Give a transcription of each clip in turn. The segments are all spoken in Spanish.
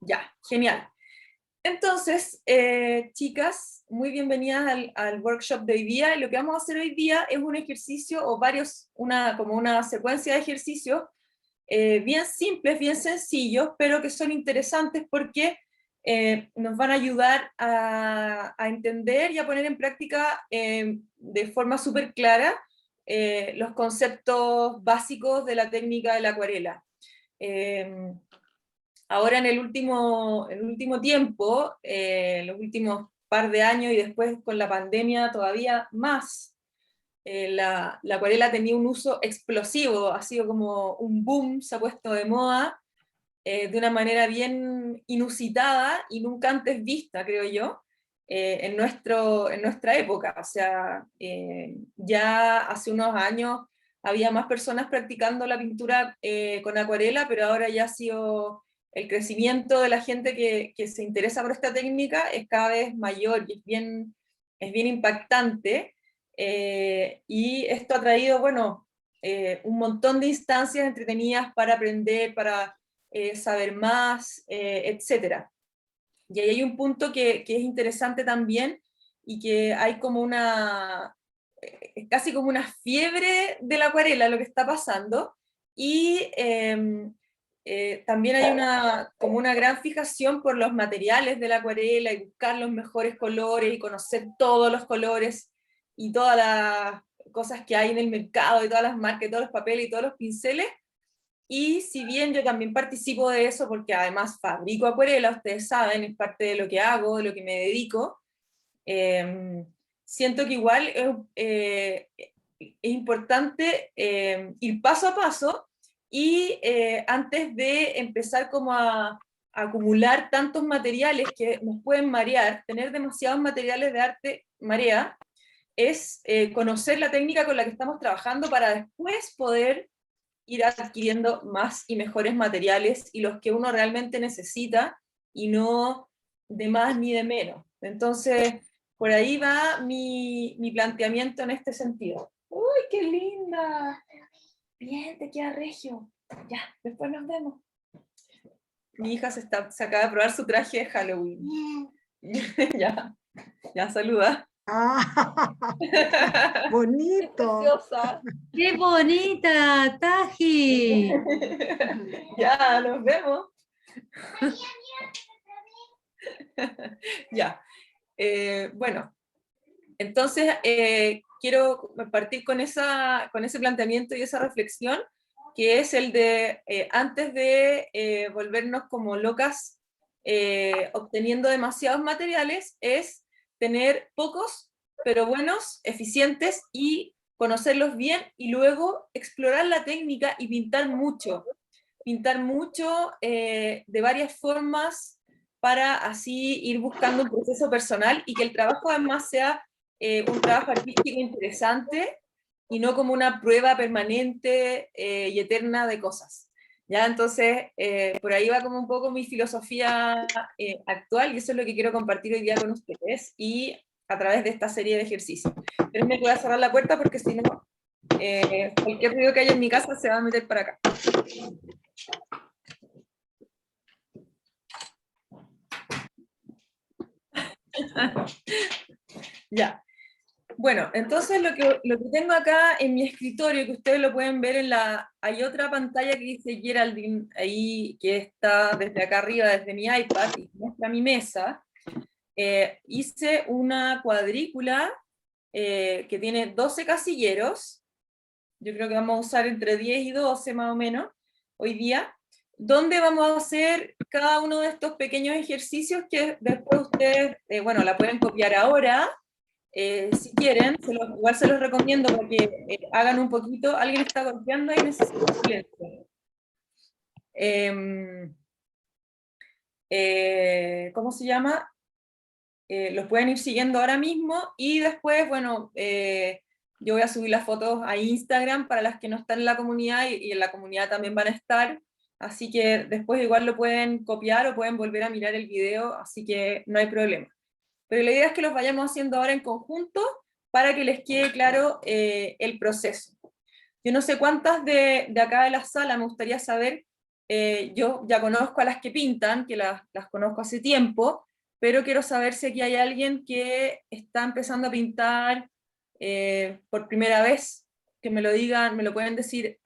Ya, genial. Entonces, chicas, muy bienvenidas al workshop de hoy día. Y lo que vamos a hacer hoy día es un ejercicio o como una secuencia de ejercicios bien simples, bien sencillos, pero que son interesantes porque nos van a ayudar a entender y a poner en práctica de forma súper clara los conceptos básicos de la técnica de la acuarela. Eh, Ahora en el último tiempo, los últimos par de años y después con la pandemia todavía más, la acuarela tenía un uso explosivo, ha sido como un boom, se ha puesto de moda de una manera bien inusitada y nunca antes vista, creo yo, en nuestra época. O sea, ya hace unos años había más personas practicando la pintura con acuarela, pero ahora ya ha sido el crecimiento de la gente que se interesa por esta técnica es cada vez mayor y es bien impactante. Y esto ha traído, bueno, un montón de instancias entretenidas para aprender, para saber más, etcétera. Y ahí hay un punto que es interesante también y que hay como es casi como una fiebre de la acuarela lo que está pasando y también hay como una gran fijación por los materiales de la acuarela y buscar los mejores colores y conocer todos los colores y todas las cosas que hay en el mercado y todas las marcas, y todos los papeles y todos los pinceles. Y si bien yo también participo de eso, porque además fabrico acuarela, ustedes saben, es parte de lo que hago, de lo que me dedico, eh, siento que igual es importante ir paso a paso y antes de empezar como a acumular tantos materiales que nos pueden marear, tener demasiados materiales de arte marea, es conocer la técnica con la que estamos trabajando para después poder ir adquiriendo más y mejores materiales y los que uno realmente necesita y no de más ni de menos. Entonces, por ahí va mi planteamiento en este sentido. ¡Uy, qué linda! Bien, te queda regio. Ya, después nos vemos. Mi hija se acaba de probar su traje de Halloween. Ya, ya saluda. Ah, Es bonito. preciosa. ¡Qué bonita, Taji! Ya, nos vemos. Ya. Bueno, entonces quiero partir con ese planteamiento y esa reflexión, que es el de antes de volvernos como locas obteniendo demasiados materiales, es tener pocos, pero buenos, eficientes y conocerlos bien y luego explorar la técnica y pintar mucho de varias formas para así ir buscando un proceso personal y que el trabajo además sea un trabajo artístico interesante y no como una prueba permanente y eterna de cosas. ¿Ya? Entonces, por ahí va como un poco mi filosofía actual y eso es lo que quiero compartir hoy día con ustedes y a través de esta serie de ejercicios. Pero me voy a cerrar la puerta porque si no, cualquier ruido que haya en mi casa se va a meter para acá. Ya. Bueno, entonces lo que tengo acá en mi escritorio, que ustedes lo pueden ver hay otra pantalla que dice Geraldine ahí, que está desde acá arriba, desde mi iPad, y muestra mi mesa. Hice una cuadrícula que tiene 12 casilleros, yo creo que vamos a usar entre 10 y 12 más o menos, hoy día, donde vamos a hacer cada uno de estos pequeños ejercicios que después ustedes, bueno, la pueden copiar ahora, si quieren, igual se los recomiendo para que hagan un poquito. Alguien está golpeando y necesito silencio. ¿Cómo se llama? Los pueden ir siguiendo ahora mismo y después, bueno, yo voy a subir las fotos a Instagram para las que no están en la comunidad y en la comunidad también van a estar. Así que después igual lo pueden copiar o pueden volver a mirar el video, así que no hay problema. Pero la idea es que los vayamos haciendo ahora en conjunto para que les quede claro el proceso. Yo no sé cuántas de acá de la sala me gustaría saber yo ya conozco a las que pintan, que las conozco hace tiempo, pero quiero saber si aquí hay alguien que está empezando a pintar por primera vez, que me lo digan, me lo pueden decir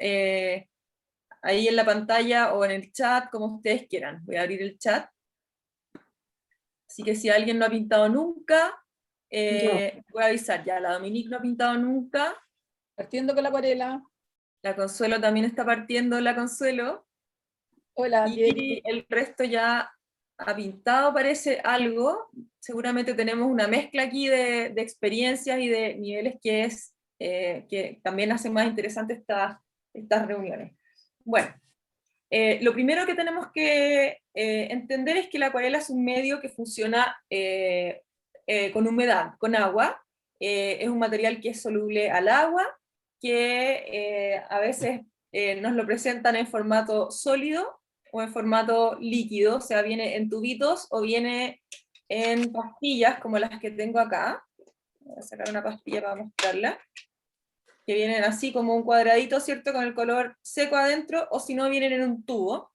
ahí en la pantalla o en el chat, como ustedes quieran. Voy a abrir el chat. Así que si alguien no ha pintado nunca, voy a avisar ya. La Dominique no ha pintado nunca. Partiendo con la acuarela. La Consuelo también está partiendo, la Consuelo. Hola, Y el resto ya ha pintado, parece, algo. Seguramente tenemos una mezcla aquí de experiencias y de niveles que también hace más interesantes estas reuniones. Bueno, lo primero que tenemos que entender es que la acuarela es un medio que funciona con humedad, con agua. Es un material que es soluble al agua, que a veces nos lo presentan en formato sólido o en formato líquido, o sea, viene en tubitos o viene en pastillas como las que tengo acá. Voy a sacar una pastilla para mostrarla. Que vienen así como un cuadradito, ¿cierto? Con el color seco adentro, o si no, vienen en un tubo.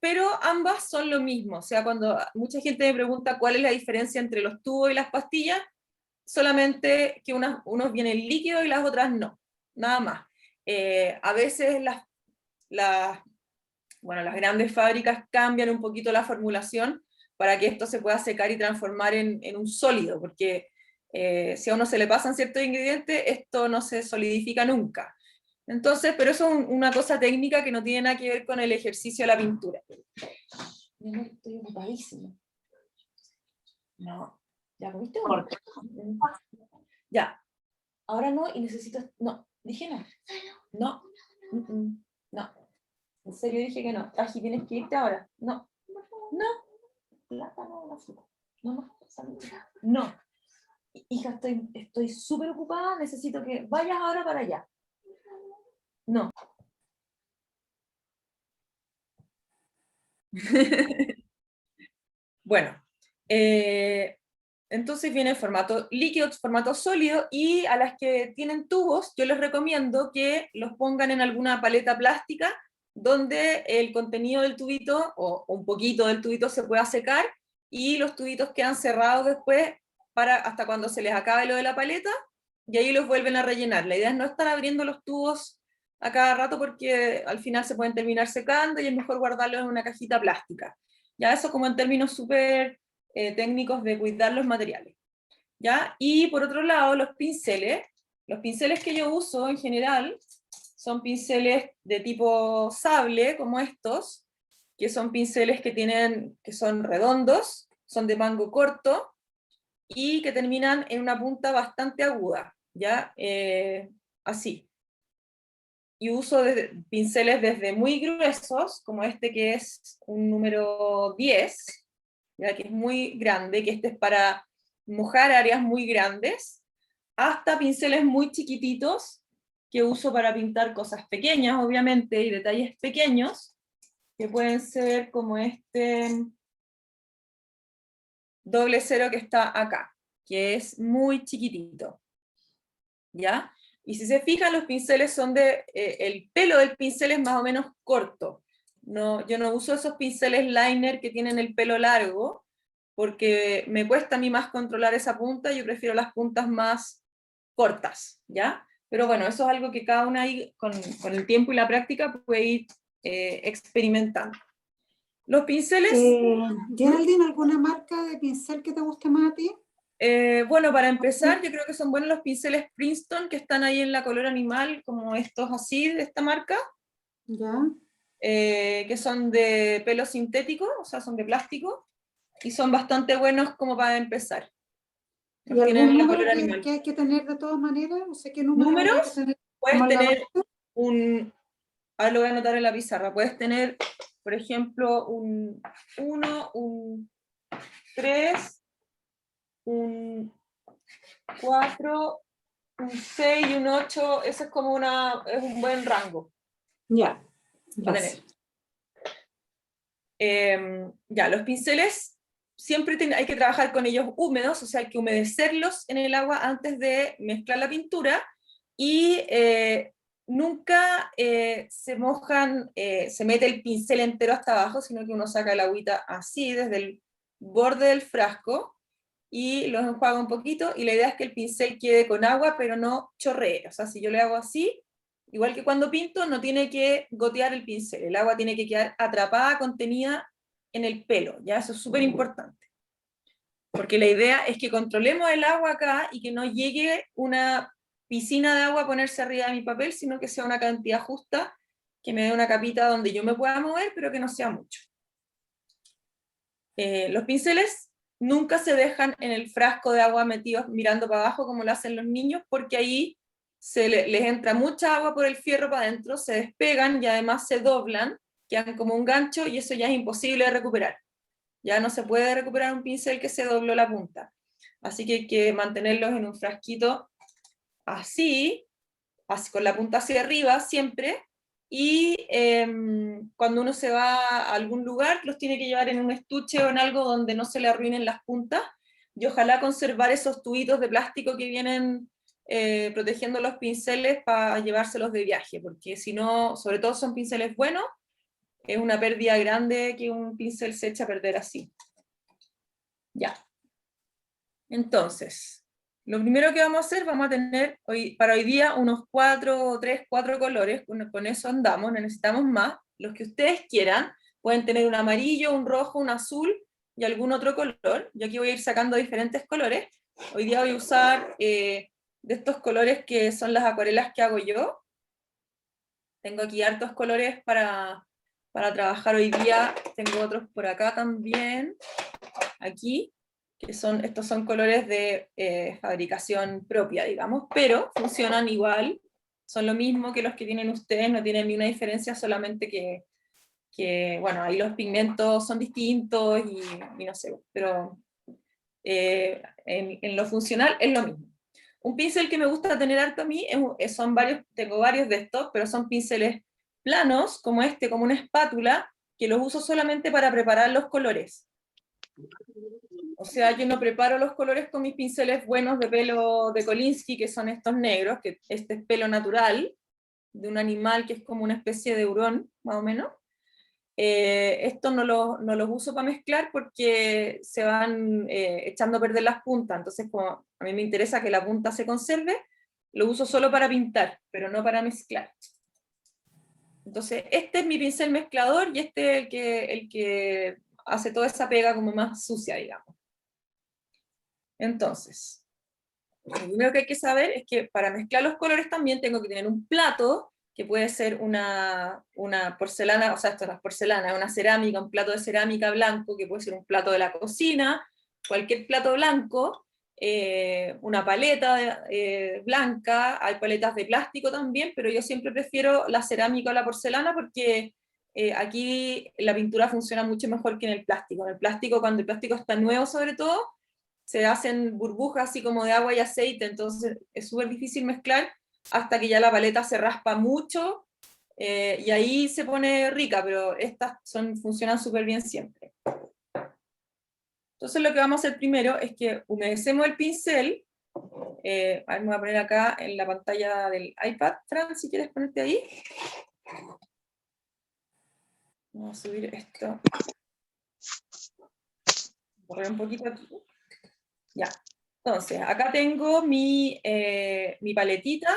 Pero ambas son lo mismo, o sea, cuando mucha gente me pregunta cuál es la diferencia entre los tubos y las pastillas, solamente que unos vienen líquidos y las otras no, nada más. A veces bueno, las grandes fábricas cambian un poquito la formulación para que esto se pueda secar y transformar en un sólido, porque si a uno se le pasan ciertos ingredientes, esto no se solidifica nunca. Entonces, pero eso es una cosa técnica que no tiene nada que ver con el ejercicio de la pintura. Estoy ocupadísimo. No, ¿ya comiste uno? Ya, ahora no, y necesito... No, dije no. No, no. En serio dije que no. Taji, tienes que irte ahora. No, no. Plátano, no, fruta. No, no. Hija, estoy súper ocupada, necesito que vayas ahora para allá. No. Bueno, entonces viene formato líquido, formato sólido, y a las que tienen tubos, yo les recomiendo que los pongan en alguna paleta plástica, donde el contenido del tubito, o un poquito del tubito, se pueda secar, y los tubitos quedan cerrados después, hasta cuando se les acabe lo de la paleta, y ahí los vuelven a rellenar. La idea es no estar abriendo los tubos a cada rato, porque al final se pueden terminar secando, y es mejor guardarlos en una cajita plástica. Ya eso como en términos súper técnicos de cuidar los materiales. ¿Ya? Y por otro lado, los pinceles que yo uso en general son pinceles de tipo sable, como estos, que son pinceles que son redondos, son de mango corto, y que terminan en una punta bastante aguda, ¿ya? Así. Y uso pinceles desde muy gruesos, como este que es un número 10, ¿ya? Que es muy grande, que este es para mojar áreas muy grandes, hasta pinceles muy chiquititos, que uso para pintar cosas pequeñas, obviamente, y detalles pequeños, que pueden ser como este doble cero que está acá, que es muy chiquitito, ¿ya? Y si se fijan, los pinceles son el pelo del pincel es más o menos corto. No, yo no uso esos pinceles liner que tienen el pelo largo, porque me cuesta a mí más controlar esa punta, yo prefiero las puntas más cortas, ¿ya? Pero bueno, eso es algo que cada una ahí, con el tiempo y la práctica, puede ir experimentando. Los pinceles... Geraldine, ¿alguna marca de pincel que te guste más a ti? Bueno, para empezar, yo creo que son buenos los pinceles Princeton que están ahí en la Color Animal, como estos así, de esta marca. Ya. Que son de pelo sintético, o sea, son de plástico, y son bastante buenos como para empezar. ¿Y algún número que hay que tener de todas maneras? O sea, ¿qué número hay que tener? Puedes tener ahora lo voy a anotar en la pizarra, puedes tener, por ejemplo, un 1, un 3, un 4, un 6 y un 8, eso es como es un buen rango. Ya. Ya, los pinceles siempre hay que trabajar con ellos húmedos, o sea, hay que humedecerlos en el agua antes de mezclar la pintura, y nunca se mojan, se mete el pincel entero hasta abajo, sino que uno saca el agüita así, desde el borde del frasco, y los enjuaga un poquito, y la idea es que el pincel quede con agua, pero no chorree. O sea, si yo le hago así, igual que cuando pinto, no tiene que gotear el pincel, el agua tiene que quedar atrapada, contenida en el pelo, ¿ya? Eso es súper importante. Porque la idea es que controlemos el agua acá, y que no llegue una piscina de agua a ponerse arriba de mi papel, sino que sea una cantidad justa, que me dé una capita donde yo me pueda mover, pero que no sea mucho. Los pinceles nunca se dejan en el frasco de agua metidos mirando para abajo como lo hacen los niños, porque ahí les entra mucha agua por el fierro para adentro, se despegan y además se doblan, quedan como un gancho, y eso ya es imposible de recuperar. Ya no se puede recuperar un pincel que se dobló la punta. Así que hay que mantenerlos en un frasquito así con la punta hacia arriba siempre, y cuando uno se va a algún lugar, los tiene que llevar en un estuche o en algo donde no se le arruinen las puntas, y ojalá conservar esos tubitos de plástico que vienen protegiendo los pinceles para llevárselos de viaje, porque si no, sobre todo son pinceles buenos, es una pérdida grande que un pincel se echa a perder así. Ya. Entonces, lo primero que vamos a hacer, vamos a tener para hoy día unos 3, 4 colores, con eso andamos, no necesitamos más. Los que ustedes quieran, pueden tener un amarillo, un rojo, un azul y algún otro color. Yo aquí voy a ir sacando diferentes colores. Hoy día voy a usar de estos colores que son las acuarelas que hago yo. Tengo aquí hartos colores para trabajar hoy día. Tengo otros por acá también, aquí, que estos son colores de fabricación propia, digamos, pero funcionan igual, son lo mismo que los que tienen ustedes, no tienen ni una diferencia, solamente bueno, ahí los pigmentos son distintos y no sé, pero en lo funcional es lo mismo. Un pincel que me gusta tener harto a mí, tengo varios de estos, pero son pinceles planos, como este, como una espátula, que los uso solamente para preparar los colores. O sea, yo no preparo los colores con mis pinceles buenos de pelo de Kolinsky, que son estos negros, que este es pelo natural, de un animal que es como una especie de hurón, más o menos. Estos no los uso para mezclar porque se van echando a perder las puntas, entonces como a mí me interesa que la punta se conserve, lo uso solo para pintar, pero no para mezclar. Entonces este es mi pincel mezclador, y este es el que hace toda esa pega como más sucia, digamos. Entonces, lo primero que hay que saber es que para mezclar los colores también tengo que tener un plato, que puede ser una porcelana, o sea, esto no es porcelana, es una cerámica, un plato de cerámica blanco, que puede ser un plato de la cocina, cualquier plato blanco, una paleta blanca, hay paletas de plástico también, pero yo siempre prefiero la cerámica o la porcelana porque aquí la pintura funciona mucho mejor que en el plástico. En el plástico, cuando el plástico está nuevo sobre todo, se hacen burbujas así como de agua y aceite, entonces es súper difícil mezclar hasta que ya la paleta se raspa mucho, y ahí se pone rica, pero estas funcionan súper bien siempre. Entonces lo que vamos a hacer primero es que humedecemos el pincel. Me voy a poner acá en la pantalla del iPad, Fran, si quieres ponerte ahí. Vamos a subir esto. Borrar un poquito aquí. Ya. Entonces, acá tengo mi paletita.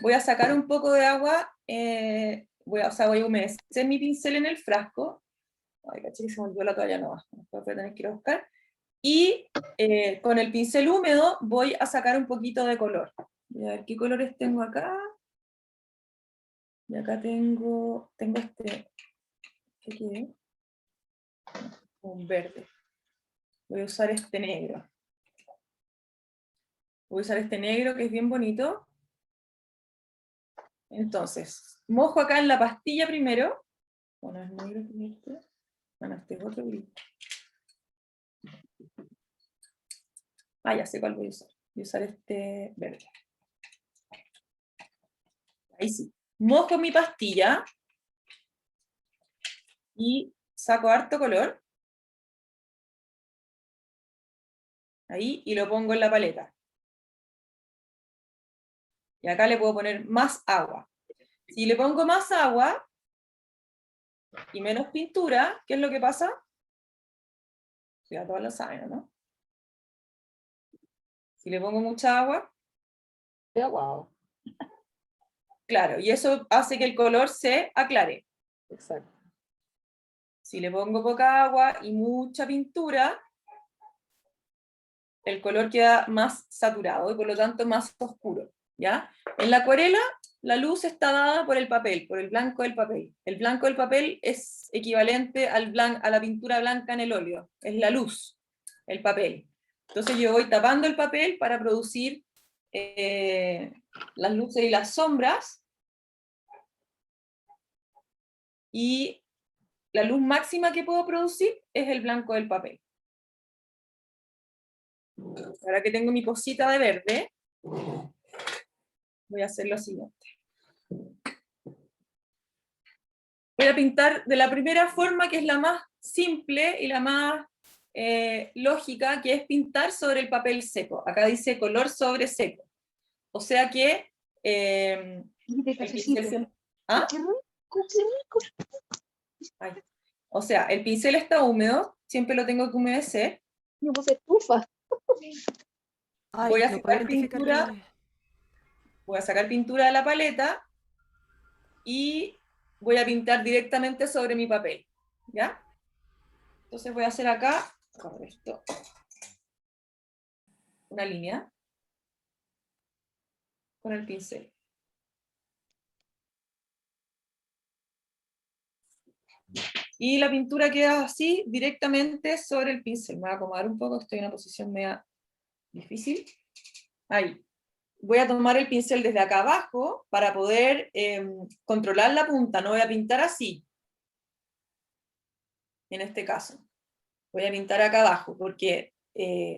Voy a sacar un poco de agua. Voy a humedecer mi pincel en el frasco. Ay, caché que se me olvidó la toalla, no. Después voy a tener que ir a buscar. Y con el pincel húmedo voy a sacar un poquito de color. Voy a ver qué colores tengo acá. Y acá tengo este. ¿Qué es? Un verde. Voy a usar este negro. Voy a usar este negro que es bien bonito. Entonces, mojo acá en la pastilla primero. Bueno, es negro este. Bueno, este es otro gris. Ah, ya sé cuál voy a usar. Voy a usar este verde. Ahí sí. Mojo mi pastilla y saco harto color. Ahí, y lo pongo en la paleta. Y acá le puedo poner más agua. Si le pongo más agua y menos pintura, ¿qué es lo que pasa? Ya todos lo saben, ¿no? Si le pongo mucha agua, Wow. claro, y eso hace que el color se aclare. Exacto. Si le pongo poca agua y mucha pintura, el color queda más saturado y por lo tanto más oscuro, ¿ya? En la acuarela, la luz está dada por el papel, por el blanco del papel. El blanco del papel es equivalente a la pintura blanca en el óleo, es la luz, el papel. Entonces yo voy tapando el papel para producir las luces y las sombras, y la luz máxima que puedo producir es el blanco del papel. Ahora que tengo mi cosita de verde, voy a hacer lo siguiente. Voy a pintar de la primera forma, que es la más simple y la más lógica, que es pintar sobre el papel seco. Acá dice color sobre seco. O sea que... el pincel ¿Ah? Ay. O sea, el pincel está húmedo, siempre lo tengo que humedecer. Me puse estufa. Voy a sacar pintura. Voy a sacar pintura de la paleta y voy a pintar directamente sobre mi papel, ¿ya? Entonces voy a hacer acá, con esto, una línea con el pincel. Y la pintura queda así, directamente sobre el pincel. Me voy a acomodar un poco, estoy en una posición media difícil. Ahí. Voy a tomar el pincel desde acá abajo para poder controlar la punta. No voy a pintar así, en este caso. Voy a pintar acá abajo, porque,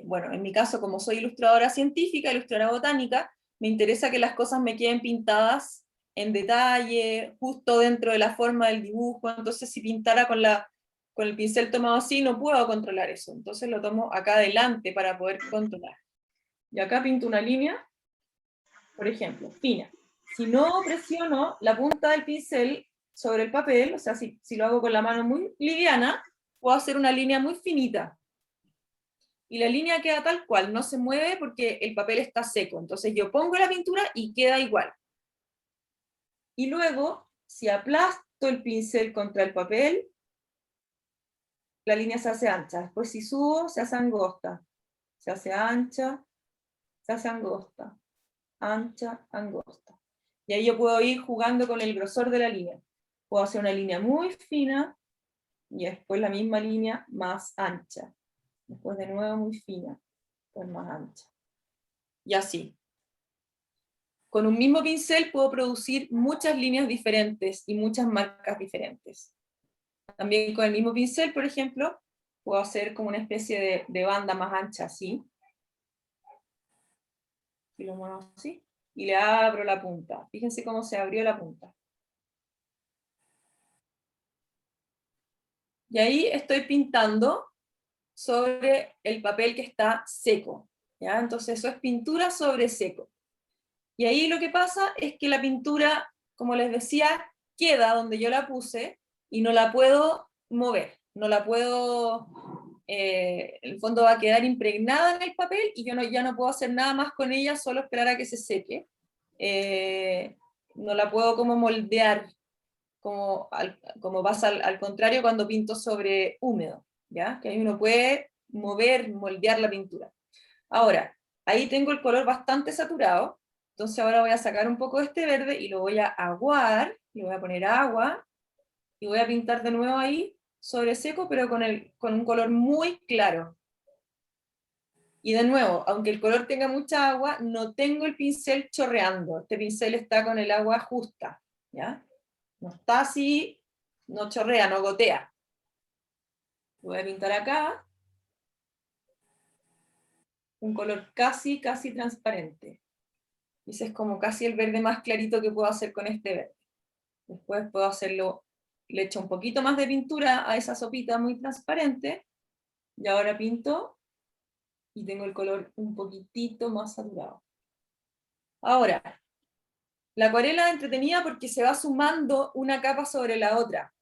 bueno, en mi caso, como soy ilustradora científica, ilustradora botánica, me interesa que las cosas me queden pintadas en detalle, justo dentro de la forma del dibujo. Entonces si pintara con el pincel tomado así, no puedo controlar eso. Entonces lo tomo acá adelante para poder controlar. Y acá pinto una línea, por ejemplo, fina. Si no presiono la punta del pincel sobre el papel, o sea, si lo hago con la mano muy liviana, puedo hacer una línea muy finita. Y la línea queda tal cual, no se mueve porque el papel está seco. Entonces yo pongo la pintura y queda igual. Y luego, si aplasto el pincel contra el papel, la línea se hace ancha. Después si subo, se hace angosta. Se hace ancha, se hace angosta. Ancha, angosta. Y ahí yo puedo ir jugando con el grosor de la línea. Puedo hacer una línea muy fina, y después la misma línea más ancha. Después de nuevo muy fina, pues más ancha. Y así. Con un mismo pincel puedo producir muchas líneas diferentes y muchas marcas diferentes. También con el mismo pincel, por ejemplo, puedo hacer como una especie de banda más ancha, así. Y lo muevo así. Y le abro la punta. Fíjense cómo se abrió la punta. Y ahí estoy pintando sobre el papel que está seco, ¿ya? Entonces eso es pintura sobre seco. Y ahí lo que pasa es que la pintura, como les decía, queda donde yo la puse y no la puedo mover, no la puedo, en el fondo va a quedar impregnada en el papel y yo ya no puedo hacer nada más con ella, solo esperar a que se seque. No la puedo como moldear, como pasa al contrario cuando pinto sobre húmedo, ¿ya? Que ahí uno puede mover, moldear la pintura. Ahora, ahí tengo el color bastante saturado, entonces ahora voy a sacar un poco de este verde y lo voy a aguar, le voy a poner agua, y voy a pintar de nuevo ahí sobre seco, pero con un color muy claro. Y de nuevo, aunque el color tenga mucha agua, no tengo el pincel chorreando, este pincel está con el agua justa, ¿ya? No está así, no chorrea, no gotea. Lo voy a pintar acá, un color casi transparente. Ese es como casi el verde más clarito que puedo hacer con este verde. Después puedo hacerlo, le echo un poquito más de pintura a esa sopita muy transparente, y ahora pinto, y tengo el color un poquitito más saturado. Ahora, La acuarela es entretenida porque se va sumando una capa sobre la otra.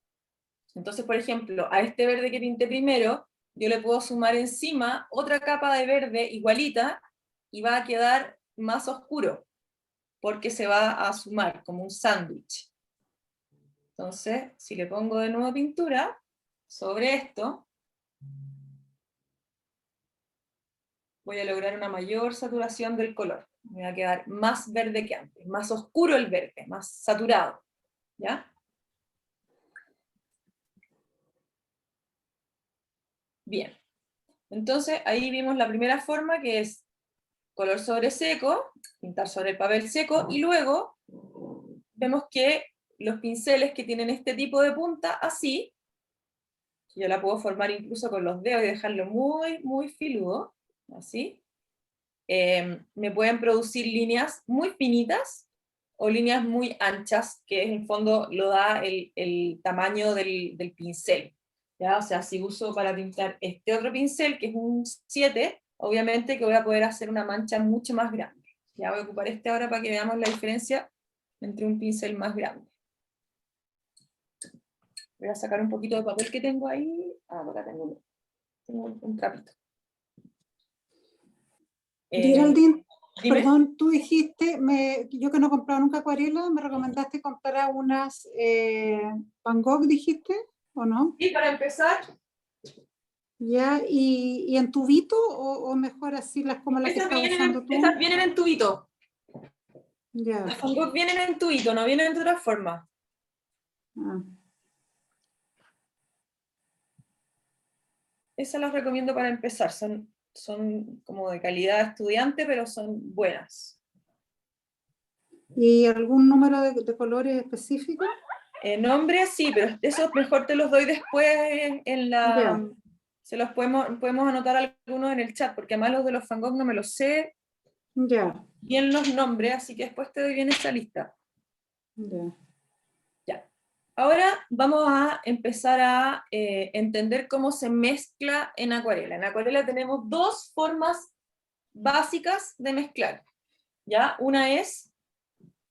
Entonces, por ejemplo, a este verde que pinté primero, yo le puedo sumar encima otra capa de verde igualita, y va a quedar más oscuro, porque se va a sumar como un sándwich. Entonces, si le pongo de nuevo pintura sobre esto, voy a lograr una mayor saturación del color. Me va a quedar más verde que antes, más oscuro el verde, más saturado. ¿Ya? Bien. Entonces, ahí vimos la primera forma, que es color sobre seco, pintar sobre el papel seco, y luego vemos que los pinceles que tienen este tipo de punta, así, yo la puedo formar incluso con los dedos y dejarlo muy, muy filudo, así, me pueden producir líneas muy finitas o líneas muy anchas, que en el fondo lo da el tamaño del pincel. ¿Ya? O sea, si uso para pintar este otro pincel, que es un 7, obviamente que voy a poder hacer una mancha mucho más grande. Ya voy a ocupar este ahora para que veamos la diferencia entre un pincel más grande. Voy a sacar un poquito de papel que tengo ahí. Acá tengo un trapito. Geraldine, Dime. perdón, tú dijiste, yo que no he comprado nunca acuarela, me recomendaste comprar unas Van Gogh, dijiste, ¿o no? Y para empezar, Ya, y en tubito o mejor así las como las que estás usando tú. estas vienen en tubito. Ya. Las Van Gogh vienen en tubito, no vienen de otra forma. Ah. Esas las recomiendo para empezar, son como de calidad estudiante, pero son buenas. ¿Y algún número de colores específico? Nombres sí, pero esos mejor te los doy después en la... Ya. Se los podemos anotar algunos en el chat, porque además los de los Van Gogh no me los sé Ya. bien los nombres, así que después te doy bien esa lista. Ya. Ya. Ahora vamos a empezar a entender cómo se mezcla en acuarela. En acuarela tenemos dos formas básicas de mezclar. ¿Ya? Una es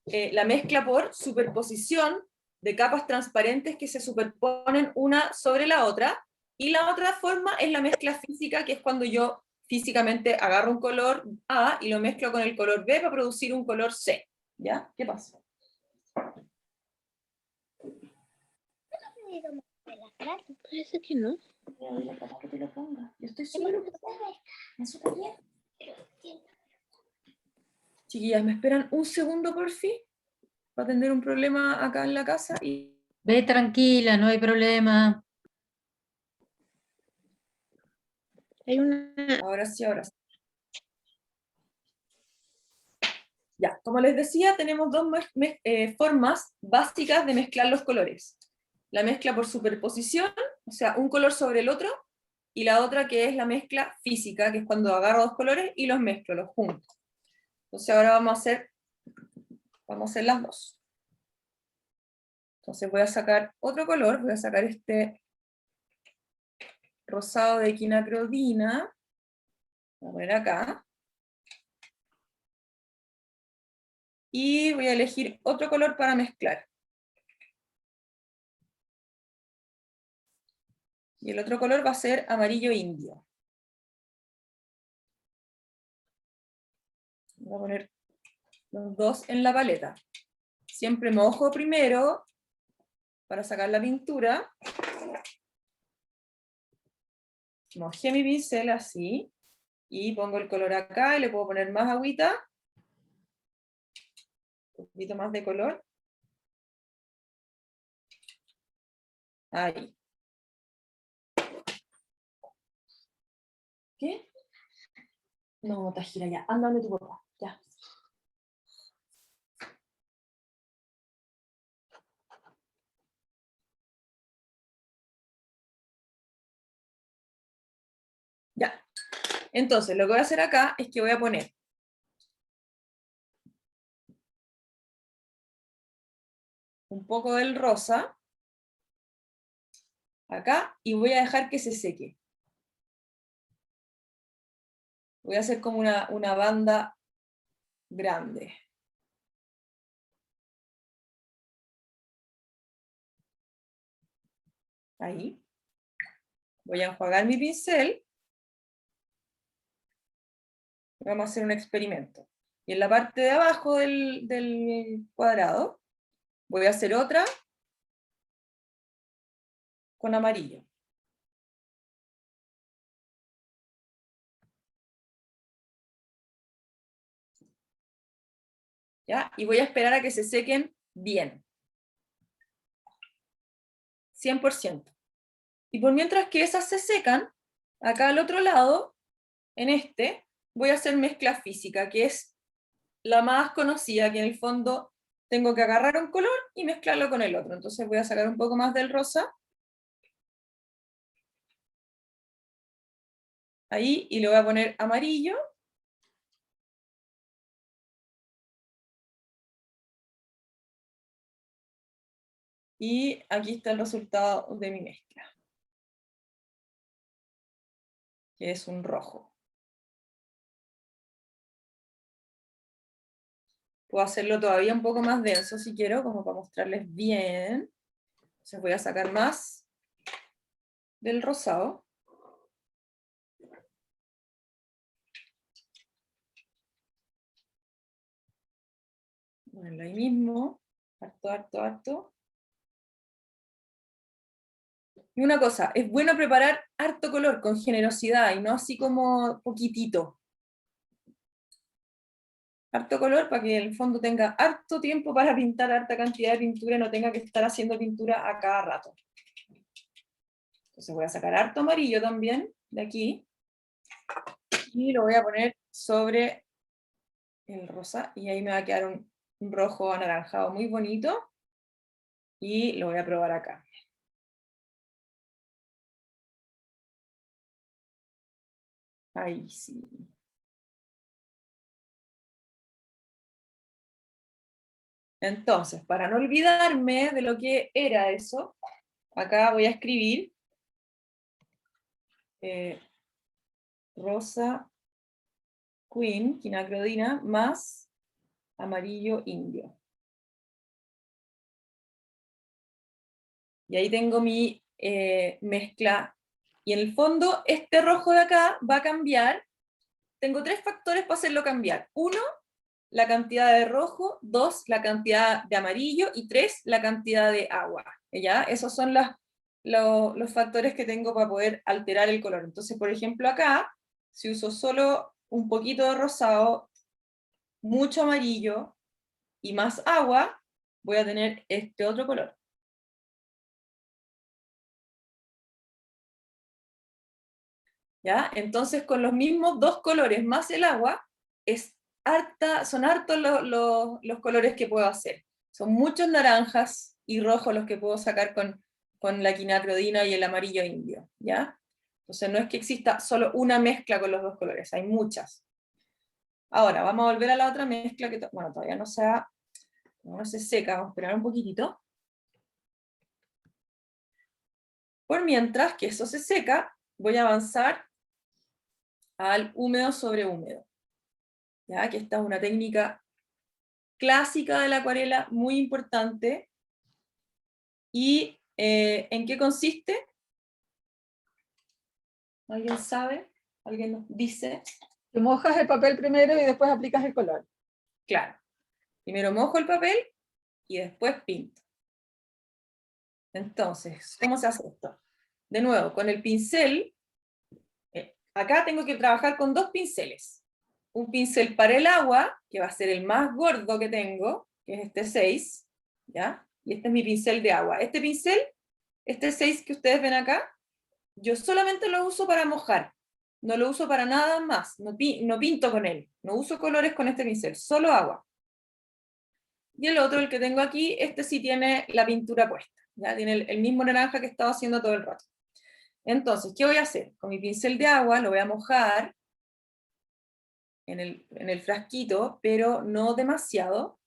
la mezcla por superposición de capas transparentes que se superponen una sobre la otra, y la otra forma es la mezcla física, que es cuando yo físicamente agarro un color A y lo mezclo con el color B para producir un color C. ¿Ya? ¿Qué pasa? Parece que no. Que te lo ponga. Yo estoy súper ocupada. Chiquillas, ¿me esperan un segundo por fin? Para atender un problema acá en la casa y... Ve tranquila, no hay problema. Hay una. Ahora sí, ahora sí. Ya, como les decía, tenemos dos formas básicas de mezclar los colores. La mezcla por superposición, o sea, un color sobre el otro, y la otra que es la mezcla física, que es cuando agarro dos colores y los mezclo, los junto. Entonces ahora vamos a hacer las dos. Entonces voy a sacar otro color, voy a sacar este rosado de quinacrodina, voy a poner acá, y voy a elegir otro color para mezclar. Y el otro color va a ser amarillo indio. Voy a poner los dos en la paleta. Siempre mojo primero para sacar la pintura. Mojé mi pincel así, y pongo el color acá, y le puedo poner más agüita, un poquito más de color. Ahí. ¿Qué? No, Tajira, ya. Ándame tu papá. Ya. Ya. Entonces, lo que voy a hacer acá es que voy a poner un poco del rosa acá, y voy a dejar que se seque. Voy a hacer como una banda grande. Ahí. Voy a enjuagar mi pincel. Vamos a hacer un experimento. Y en la parte de abajo del cuadrado, voy a hacer otra con amarillo. ¿Ya? Y voy a esperar a que se sequen bien. 100%. Y por mientras que esas se secan, acá al otro lado, en este, voy a hacer mezcla física, que es la más conocida, que en el fondo tengo que agarrar un color y mezclarlo con el otro. Entonces voy a sacar un poco más del rosa. Ahí, y le voy a poner amarillo. Y aquí está el resultado de mi mezcla, que es un rojo. Puedo hacerlo todavía un poco más denso si quiero, como para mostrarles bien. Entonces voy a sacar más del rosado. Bueno, ahí mismo, harto, harto, harto. Y una cosa, es bueno preparar harto color con generosidad y no así como poquitito. Harto color para que el fondo tenga harto tiempo para pintar harta cantidad de pintura y no tenga que estar haciendo pintura a cada rato. Entonces voy a sacar harto amarillo también de aquí y lo voy a poner sobre el rosa y ahí me va a quedar un rojo anaranjado muy bonito y lo voy a probar acá. Ahí sí. Entonces, para no olvidarme de lo que era eso, acá voy a escribir rosa queen, quinacrodina, más amarillo indio. Y ahí tengo mi mezcla. Y en el fondo, este rojo de acá va a cambiar. Tengo 3 factores para hacerlo cambiar. 1, la cantidad de rojo. 2, la cantidad de amarillo. Y 3, la cantidad de agua. ¿Ya? Esos son los factores que tengo para poder alterar el color. Entonces, por ejemplo, acá, si uso solo un poquito de rosado, mucho amarillo y más agua, voy a tener este otro color. ¿Ya? Entonces, con los mismos 2 colores más el agua, son hartos los colores que puedo hacer. Son muchos naranjas y rojos los que puedo sacar con la quinacrodina y el amarillo indio, ¿ya? Entonces no es que exista solo una mezcla con los 2 colores, hay muchas. Ahora, vamos a volver a la otra mezcla que, bueno, todavía no se seca, vamos a esperar un poquitito. Por mientras que eso se seca, voy a avanzar al húmedo sobre húmedo. ¿Ya? Que esta es una técnica clásica de la acuarela, muy importante. ¿Y en qué consiste? ¿Alguien sabe? ¿Alguien nos dice? Tú mojas el papel primero y después aplicas el color. Claro. Primero mojo el papel y después pinto. Entonces, ¿cómo se hace esto? De nuevo, con el pincel, acá tengo que trabajar con 2 pinceles. Un pincel para el agua, que va a ser el más gordo que tengo, que es este 6, ¿ya? Y este es mi pincel de agua. Este pincel, este 6 que ustedes ven acá, yo solamente lo uso para mojar. No lo uso para nada más. No pinto con él. No uso colores con este pincel, solo agua. Y el otro, el que tengo aquí, este sí tiene la pintura puesta. ¿Ya? Tiene el mismo naranja que estaba haciendo todo el rato. Entonces, ¿qué voy a hacer? Con mi pincel de agua lo voy a mojar en el frasquito, pero no demasiado.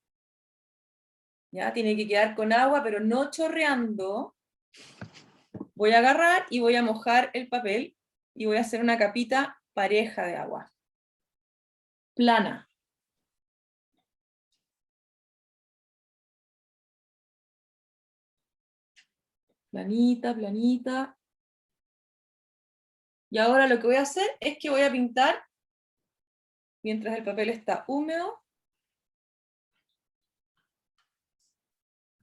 ¿Ya? Tiene que quedar con agua, pero no chorreando. Voy a agarrar y voy a mojar el papel y voy a hacer una capita pareja de agua. Plana. Planita, planita. Y ahora lo que voy a hacer es que voy a pintar, mientras el papel está húmedo,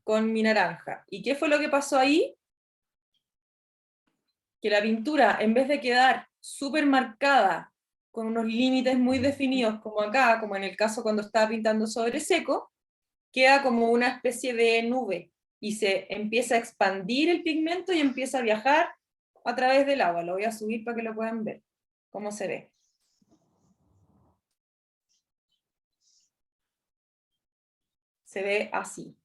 con mi naranja. ¿Y qué fue lo que pasó ahí? Que la pintura, en vez de quedar súper marcada, con unos límites muy definidos, como acá, como en el caso cuando estaba pintando sobre seco, queda como una especie de nube, y se empieza a expandir el pigmento y empieza a viajar a través del agua. Lo voy a subir para que lo puedan ver, cómo se ve. Se ve así.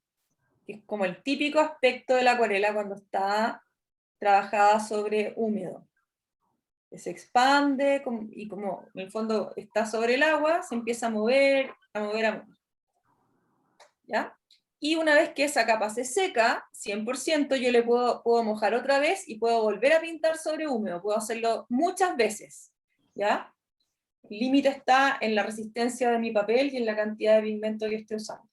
Es como el típico aspecto de la acuarela cuando está trabajada sobre húmedo. Que se expande y como en el fondo está sobre el agua, se empieza a mover, a mover, a mover. ¿Ya? Y una vez que esa capa se seca, 100%, yo le puedo mojar otra vez y puedo volver a pintar sobre húmedo. Puedo hacerlo muchas veces. ¿Ya? El límite está en la resistencia de mi papel y en la cantidad de pigmento que esté usando.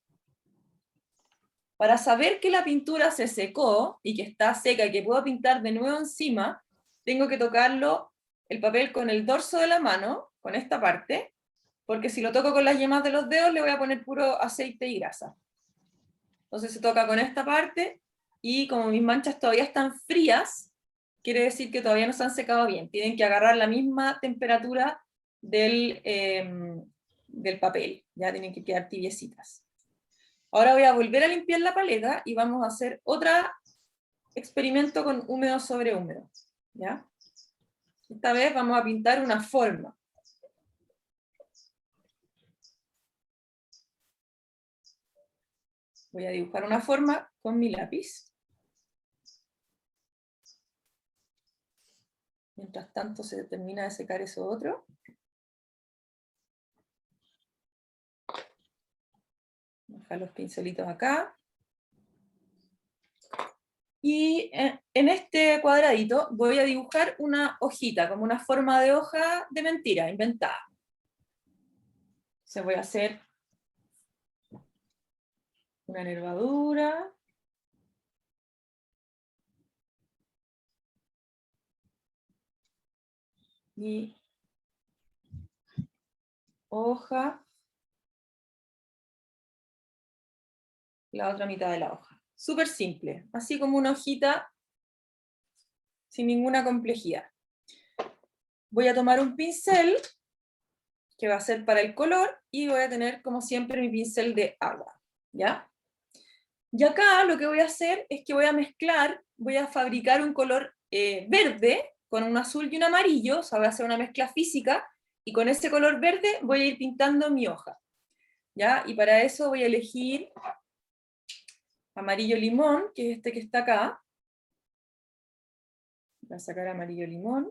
Para saber que la pintura se secó y que está seca y que puedo pintar de nuevo encima, tengo que tocarlo, el papel, con el dorso de la mano, con esta parte, porque si lo toco con las yemas de los dedos le voy a poner puro aceite y grasa. Entonces se toca con esta parte, y como mis manchas todavía están frías, quiere decir que todavía no se han secado bien. Tienen que agarrar la misma temperatura del papel, ya tienen que quedar tibiecitas. Ahora voy a volver a limpiar la paleta y vamos a hacer otro experimento con húmedo sobre húmedo. ¿Ya? Esta vez vamos a pintar una forma. Voy a dibujar una forma con mi lápiz. Mientras tanto se termina de secar eso otro. Dejar los pincelitos acá. Y en este cuadradito voy a dibujar una hojita, como una forma de hoja de mentira, inventada. Se voy a hacer una nervadura. Y hoja. La otra mitad de la hoja. Súper simple, así como una hojita sin ninguna complejidad. Voy a tomar un pincel que va a ser para el color y voy a tener como siempre mi pincel de agua, ¿ya? Y acá lo que voy a hacer es que voy a mezclar, voy a fabricar un color verde con un azul y un amarillo, o sea, voy a hacer una mezcla física, y con ese color verde voy a ir pintando mi hoja, ¿ya? Y para eso voy a elegir amarillo limón, que es este que está acá. Voy a sacar amarillo limón.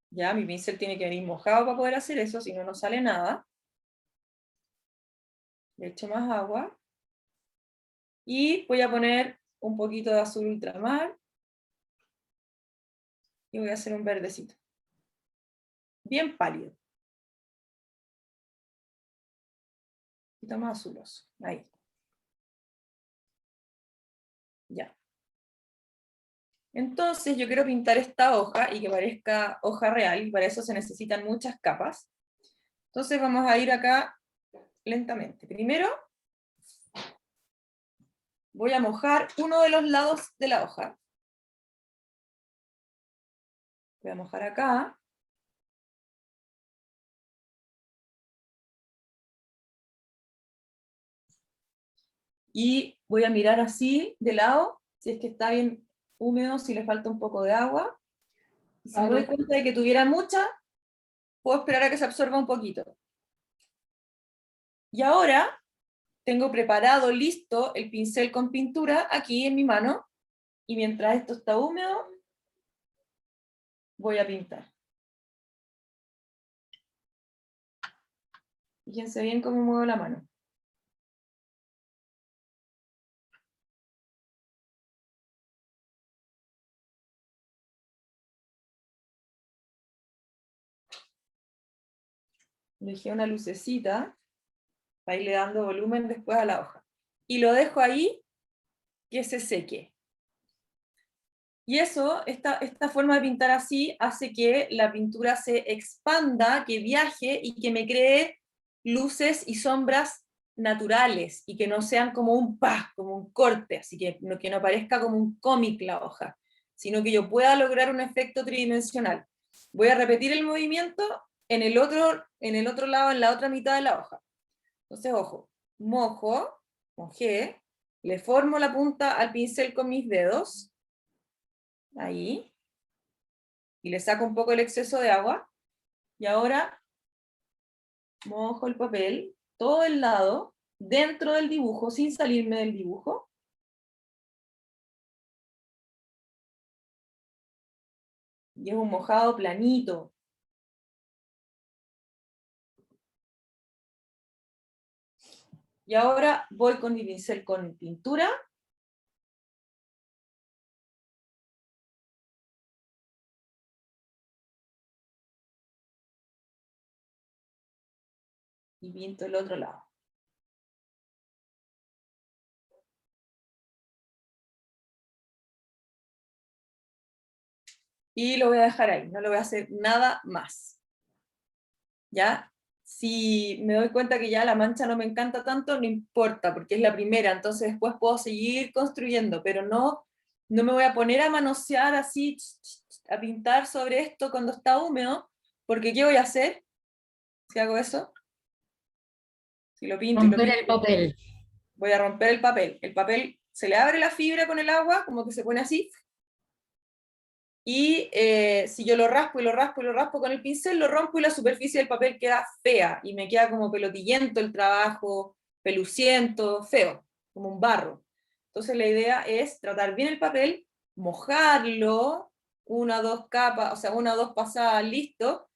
Ya, mi pincel tiene que venir mojado para poder hacer eso, si no, no sale nada. Le echo más agua. Y voy a poner un poquito de azul ultramar. Y voy a hacer un verdecito. Bien pálido. Un poquito más azuloso. Ahí. Ya. Entonces yo quiero pintar esta hoja y que parezca hoja real, y para eso se necesitan muchas capas. Entonces vamos a ir acá lentamente. Primero voy a mojar uno de los lados de la hoja. Voy a mojar acá. Y voy a mirar así, de lado, si es que está bien húmedo, si le falta un poco de agua. Y si me doy cuenta de que tuviera mucha, puedo esperar a que se absorba un poquito. Y ahora tengo preparado, listo, el pincel con pintura aquí en mi mano, y mientras esto está húmedo, voy a pintar. Fíjense bien cómo muevo la mano. Le dejé una lucecita, para irle dando volumen después a la hoja. Y lo dejo ahí, que se seque. Y eso, esta forma de pintar así, hace que la pintura se expanda, que viaje, y que me cree luces y sombras naturales, y que no sean como un como un corte, así que no parezca como un cómic la hoja, sino que yo pueda lograr un efecto tridimensional. Voy a repetir el movimiento en el otro lado, en la otra mitad de la hoja. Entonces, ojo, mojé, le formo la punta al pincel con mis dedos, ahí, y le saco un poco el exceso de agua, y ahora mojo el papel, todo el lado, dentro del dibujo, sin salirme del dibujo, y es un mojado planito. Y ahora voy con mi pincel con pintura, y pinto el otro lado. Y lo voy a dejar ahí, no le voy a hacer nada más. ¿Ya? Si me doy cuenta que ya la mancha no me encanta tanto, no importa, porque es la primera, entonces después puedo seguir construyendo, pero no me voy a poner a manosear así, a pintar sobre esto cuando está húmedo, porque ¿qué voy a hacer si hago eso? Si lo pinto y lo Romper pinto, el papel. voy a romper el papel se le abre la fibra con el agua, como que se pone así, y si yo lo raspo y lo raspo y lo raspo con el pincel, lo rompo y la superficie del papel queda fea, y me queda como pelotillento el trabajo, peluciento, feo, como un barro. Entonces la idea es tratar bien el papel, mojarlo, una o dos capas, o sea, una o dos pasadas, listo,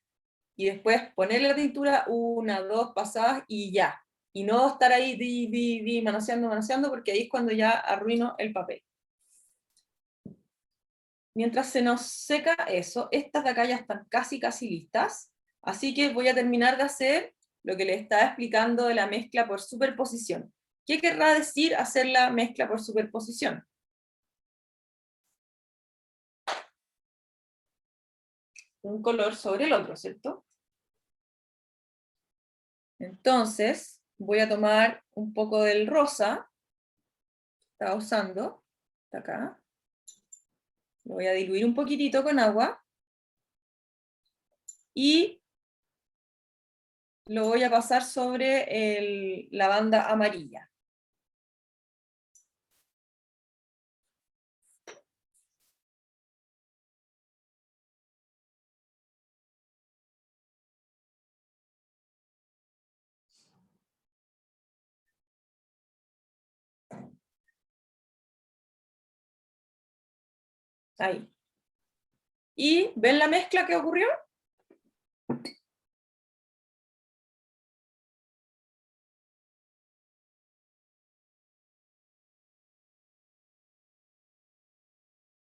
y después ponerle la tintura, una, dos pasadas y ya. Y no estar ahí manoseando, porque ahí es cuando ya arruino el papel. Mientras se nos seca eso, estas de acá ya están casi listas, así que voy a terminar de hacer lo que les estaba explicando de la mezcla por superposición. ¿Qué querrá decir hacer la mezcla por superposición? Un color sobre el otro, ¿cierto? Entonces, voy a tomar un poco del rosa, que estaba usando, está acá, lo voy a diluir un poquitito con agua, y lo voy a pasar sobre la banda amarilla. Ahí. ¿Y ven la mezcla que ocurrió?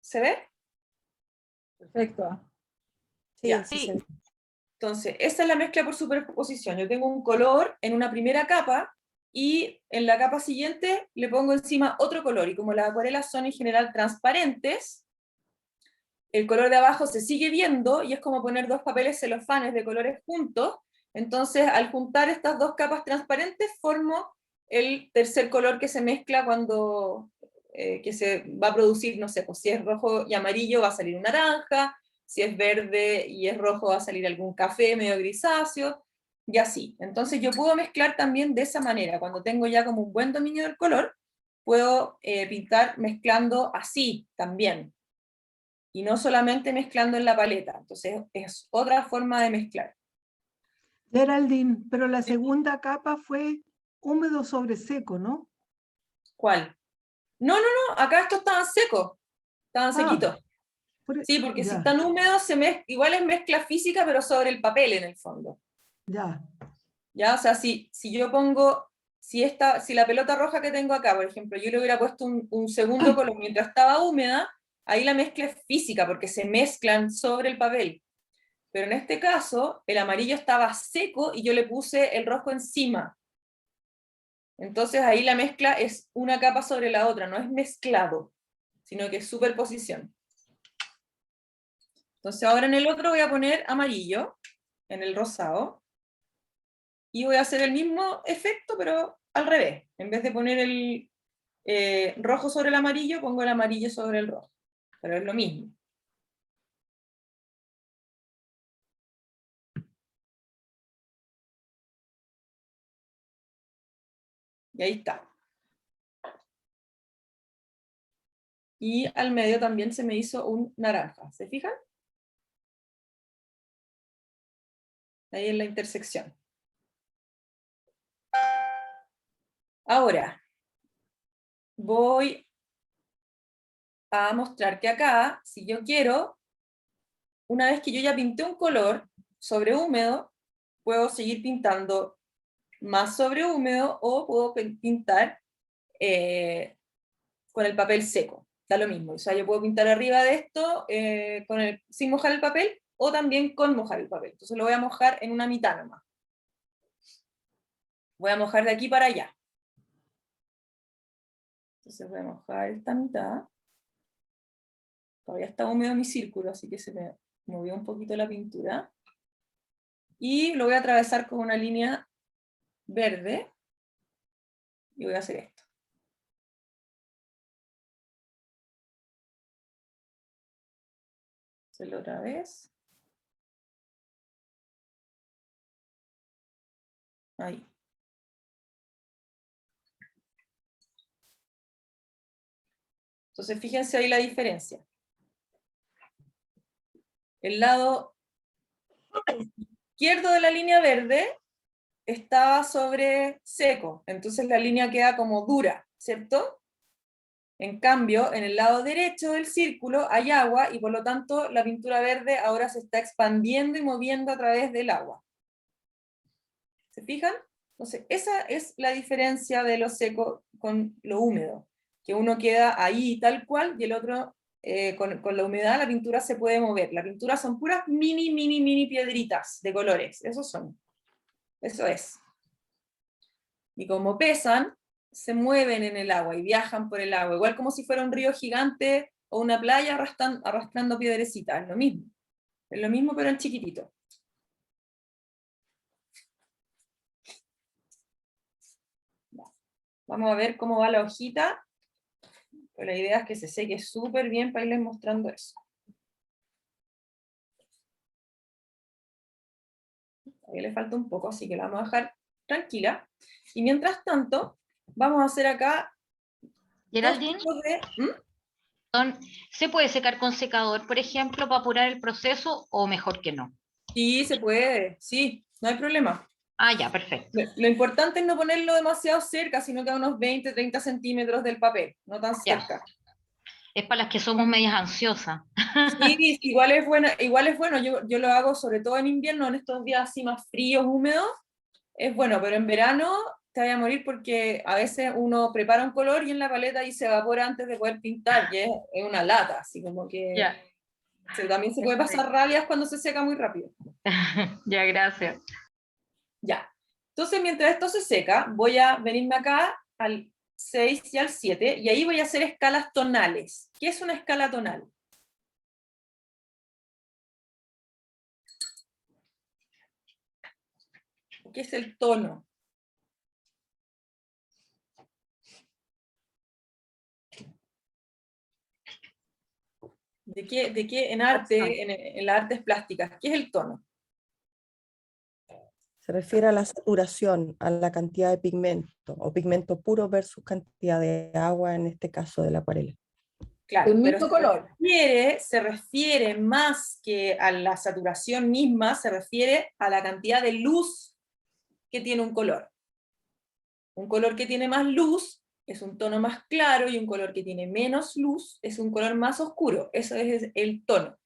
¿Se ve? Perfecto. Sí, Ya. sí, sí. Entonces, esa es la mezcla por superposición. Yo tengo un color en una primera capa, y en la capa siguiente le pongo encima otro color, y como las acuarelas son en general transparentes, el color de abajo se sigue viendo, y es como poner dos papeles celofanes de colores juntos. Entonces, al juntar estas dos capas transparentes, formo el tercer color que se mezcla cuando que se va a producir, no sé, pues si es rojo y amarillo va a salir un naranja, si es verde y es rojo va a salir algún café medio grisáceo, y así. Entonces yo puedo mezclar también de esa manera, cuando tengo ya como un buen dominio del color, puedo pintar mezclando así también, y no solamente mezclando en la paleta. Entonces es otra forma de mezclar. Geraldine, pero la segunda capa fue húmedo sobre seco, ¿no? ¿Cuál? No, acá estos estaban secos, estaban sequitos. Sí, porque si ya, están húmedos, igual es mezcla física, pero sobre el papel en el fondo. ya. ¿Ya? O sea, si yo pongo, si la pelota roja que tengo acá, por ejemplo, yo le hubiera puesto un segundo color mientras estaba húmeda, ahí la mezcla es física, porque se mezclan sobre el papel. Pero en este caso, el amarillo estaba seco y yo le puse el rojo encima. Entonces ahí la mezcla es una capa sobre la otra, no es mezclado, sino que es superposición. Entonces ahora en el otro voy a poner amarillo, en el rosado, y voy a hacer el mismo efecto, pero al revés. En vez de poner el rojo sobre el amarillo, pongo el amarillo sobre el rojo. Pero es lo mismo. Y ahí está. Y al medio también se me hizo un naranja. ¿Se fijan? Ahí en la intersección. Ahora, voy a mostrar que acá, si yo quiero, una vez que yo ya pinté un color sobre húmedo, puedo seguir pintando más sobre húmedo o puedo pintar con el papel seco. Da lo mismo. O sea, yo puedo pintar arriba de esto sin mojar el papel o también con mojar el papel. Entonces lo voy a mojar en una mitad nomás. Voy a mojar de aquí para allá. Entonces voy a mojar esta mitad. Todavía está húmedo mi círculo, así que se me movió un poquito la pintura. Y lo voy a atravesar con una línea verde. Y voy a hacer esto. Hacerlo otra vez. Ahí. Entonces fíjense ahí la diferencia. El lado izquierdo de la línea verde está sobre seco, entonces la línea queda como dura, ¿cierto? En cambio, en el lado derecho del círculo hay agua y por lo tanto la pintura verde ahora se está expandiendo y moviendo a través del agua. ¿Se fijan? Entonces, esa es la diferencia de lo seco con lo húmedo, que uno queda ahí tal cual y el otro, con la humedad, la pintura se puede mover. La pintura son puras mini piedritas de colores, esos son. Eso es. Y como pesan, se mueven en el agua y viajan por el agua, igual como si fuera un río gigante o una playa arrastrando piedrecitas, es lo mismo. Es lo mismo pero en chiquitito. Vamos a ver cómo va la hojita. Pero la idea es que se seque súper bien para irles mostrando eso. Ahí le falta un poco, así que la vamos a dejar tranquila. Y mientras tanto, vamos a hacer acá Geraldine, dos tipos de... ¿se puede secar con secador, por ejemplo, para apurar el proceso o mejor que no? Sí, se puede, sí, no hay problema. Ah, ya, perfecto. Lo importante es no ponerlo demasiado cerca, sino que a unos 20-30 centímetros del papel, no tan Ya. cerca. Es para las que somos medias ansiosas. Sí, igual es bueno, yo lo hago sobre todo en invierno, en estos días así más fríos, húmedos, es bueno, pero en verano te vaya a morir porque a veces uno prepara un color y en la paleta y se evapora antes de poder pintar, y es una lata, así como que Ya. también se puede pasar rabias cuando se seca muy rápido. Ya, gracias. Ya, entonces mientras esto se seca, voy a venirme acá al 6 y al 7, y ahí voy a hacer escalas tonales. ¿Qué es una escala tonal? ¿Qué es el tono? ¿De qué en arte, en las artes plásticas, qué es el tono? Se refiere a la saturación, a la cantidad de pigmento, o pigmento puro versus cantidad de agua, en este caso de la acuarela. Claro, El pero mismo color. se refiere más que a la saturación misma, se refiere a la cantidad de luz que tiene un color. Un color que tiene más luz es un tono más claro y un color que tiene menos luz es un color más oscuro. Eso es el tono.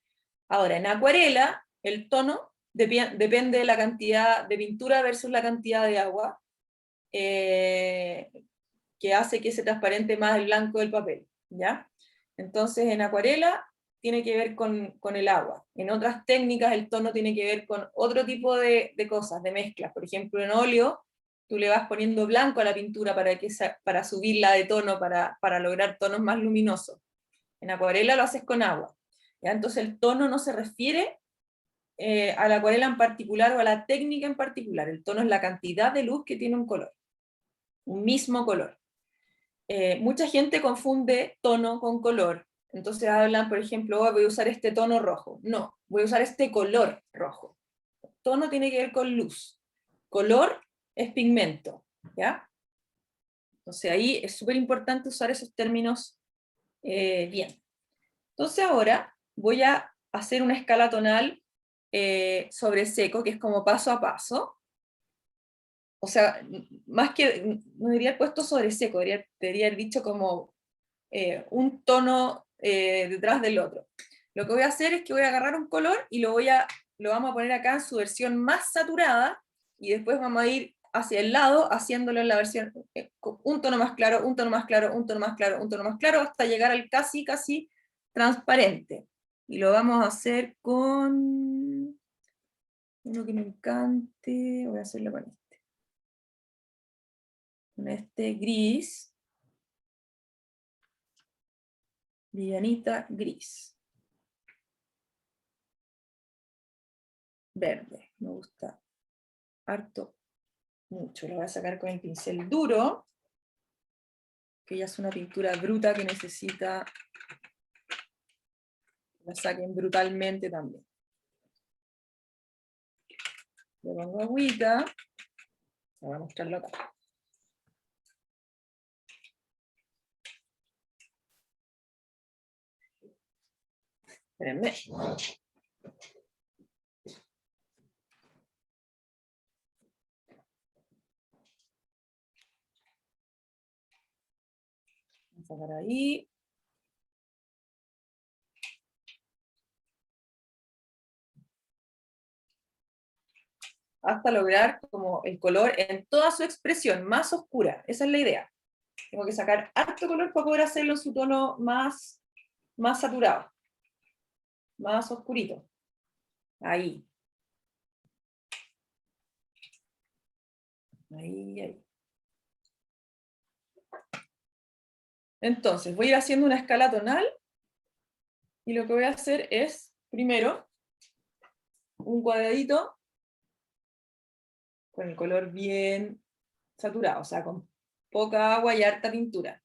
Ahora, en acuarela, el tono depende de la cantidad de pintura versus la cantidad de agua, que hace que se transparente más el blanco del papel, ¿ya? Entonces, en acuarela, tiene que ver con el agua. En otras técnicas el tono tiene que ver con otro tipo de cosas, de mezclas. Por ejemplo, en óleo, tú le vas poniendo blanco a la pintura para subirla de tono, para lograr tonos más luminosos. En acuarela lo haces con agua. ¿Ya? Entonces el tono no se refiere a la acuarela en particular o a la técnica en particular. El tono es la cantidad de luz que tiene un color, un mismo color. Mucha gente confunde tono con color. Entonces hablan, por ejemplo, oh, voy a usar este tono rojo. No, voy a usar este color rojo. Tono tiene que ver con luz. Color es pigmento, ¿ya? Entonces ahí es súper importante usar esos términos bien. Entonces ahora voy a hacer una escala tonal sobre seco, que es como paso a paso. O sea, más que, no diría puesto sobre seco, debería haber dicho como un tono detrás del otro. Lo que voy a hacer es que voy a agarrar un color y lo vamos a poner acá en su versión más saturada, y después vamos a ir hacia el lado, haciéndolo en la versión, un tono más claro, un tono más claro, un tono más claro, un tono más claro, hasta llegar al casi, casi transparente. Y lo vamos a hacer con uno que me encante, voy a hacerlo con este gris, livianita gris. Verde, me gusta harto, mucho. Lo voy a sacar con el pincel duro, que ya es una pintura bruta que necesita que la saquen brutalmente también. Le pongo agüita, voy a mostrarlo acá. Espérenme. Voy a sacar ahí. Hasta lograr como el color en toda su expresión, más oscura. Esa es la idea. Tengo que sacar harto color para poder hacerlo en su tono más saturado, más oscurito. Ahí. Ahí. Entonces, voy a ir haciendo una escala tonal, y lo que voy a hacer es, primero, un cuadradito con el color bien saturado, o sea, con poca agua y harta pintura.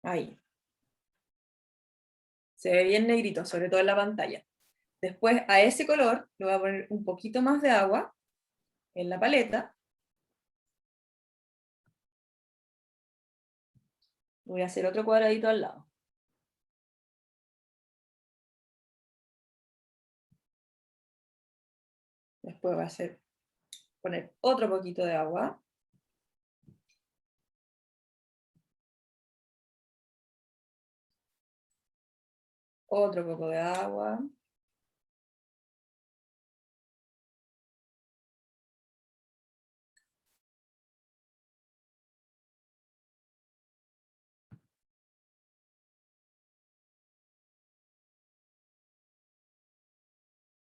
Ahí. Se ve bien negrito, sobre todo en la pantalla. Después, a ese color, le voy a poner un poquito más de agua en la paleta. Voy a hacer otro cuadradito al lado. Después voy a poner otro poquito de agua. Otro poco de agua.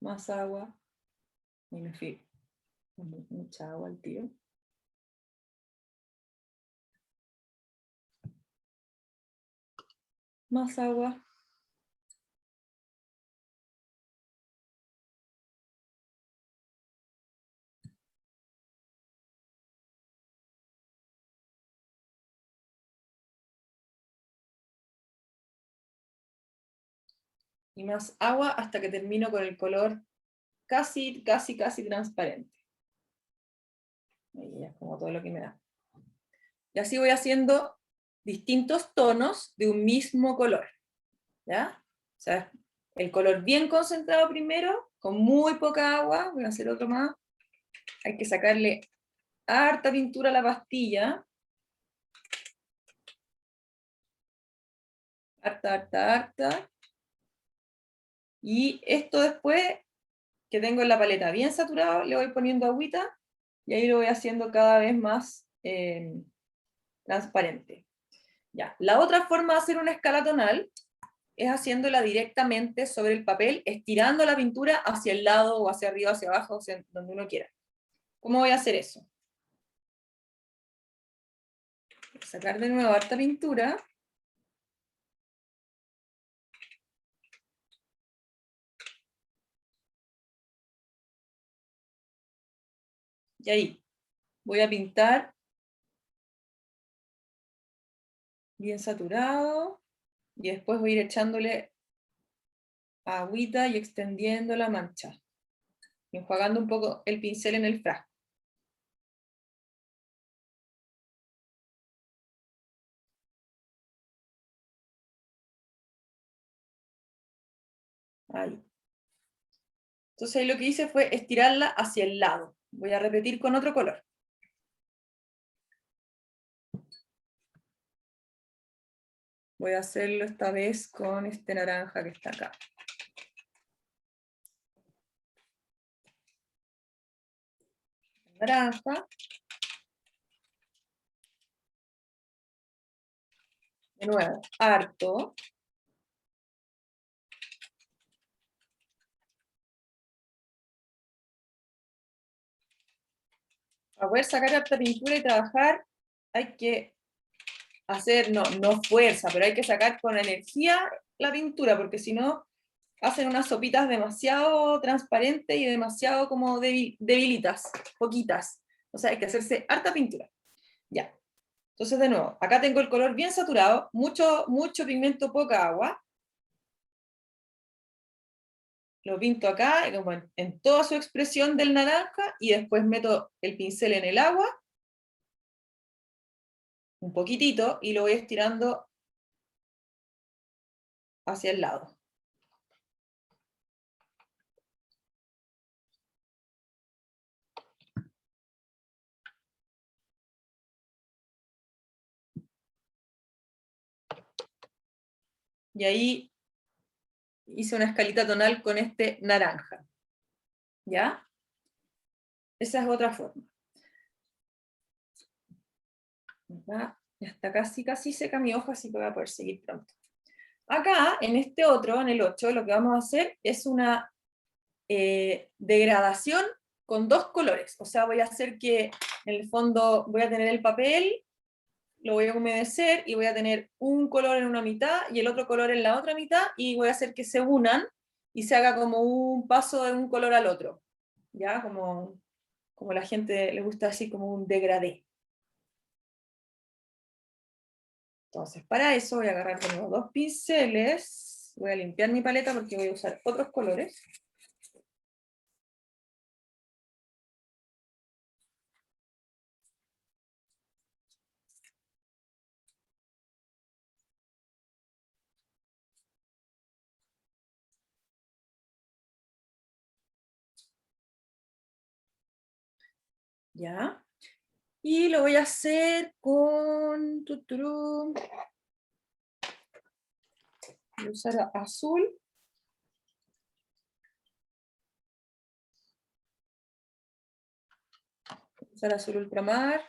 Más agua. Y me fui. Mucha agua al tiro. Más agua. Y más agua hasta que termino con el color casi transparente. Ahí ya es como todo lo que me da. Y así voy haciendo distintos tonos de un mismo color. ¿Ya? O sea, el color bien concentrado primero, con muy poca agua. Voy a hacer otro más. Hay que sacarle harta pintura a la pastilla. Harta. Y esto después, que tengo en la paleta bien saturado, le voy poniendo agüita, y ahí lo voy haciendo cada vez más transparente. Ya. La otra forma de hacer una escala tonal es haciéndola directamente sobre el papel, estirando la pintura hacia el lado, o hacia arriba, hacia abajo, hacia donde uno quiera. ¿Cómo voy a hacer eso? Voy a sacar de nuevo harta pintura. Y ahí voy a pintar bien saturado, y después voy a ir echándole agüita y extendiendo la mancha, y enjuagando un poco el pincel en el frasco. Ahí. Entonces ahí lo que hice fue estirarla hacia el lado. Voy a repetir con otro color. Voy a hacerlo esta vez con este naranja que está acá. Naranja. De nuevo, harto. Para poder sacar harta pintura y trabajar, hay que hacer, no fuerza, pero hay que sacar con energía la pintura, porque si no, hacen unas sopitas demasiado transparentes y demasiado como debilitas, poquitas. O sea, hay que hacerse harta pintura. Ya. Entonces, de nuevo, acá tengo el color bien saturado, mucho pigmento, poca agua. Lo pinto acá, como en toda su expresión del naranja, y después meto el pincel en el agua, un poquitito, y lo voy estirando hacia el lado. Y ahí hice una escalita tonal con este naranja. ¿Ya? Esa es otra forma. Ya está casi seca mi hoja, así que voy a poder seguir pronto. Acá, en este otro, en el 8, lo que vamos a hacer es una degradación con dos colores. O sea, voy a hacer que, en el fondo, voy a tener el papel, lo voy a humedecer, y voy a tener un color en una mitad y el otro color en la otra mitad, y voy a hacer que se unan y se haga como un paso de un color al otro. ¿Ya? Como la gente le gusta así, como un degradé. Entonces, para eso voy a agarrar de nuevo dos pinceles, voy a limpiar mi paleta porque voy a usar otros colores. ¿Ya? Y lo voy a hacer con... Voy a usar azul. Voy a usar azul ultramar.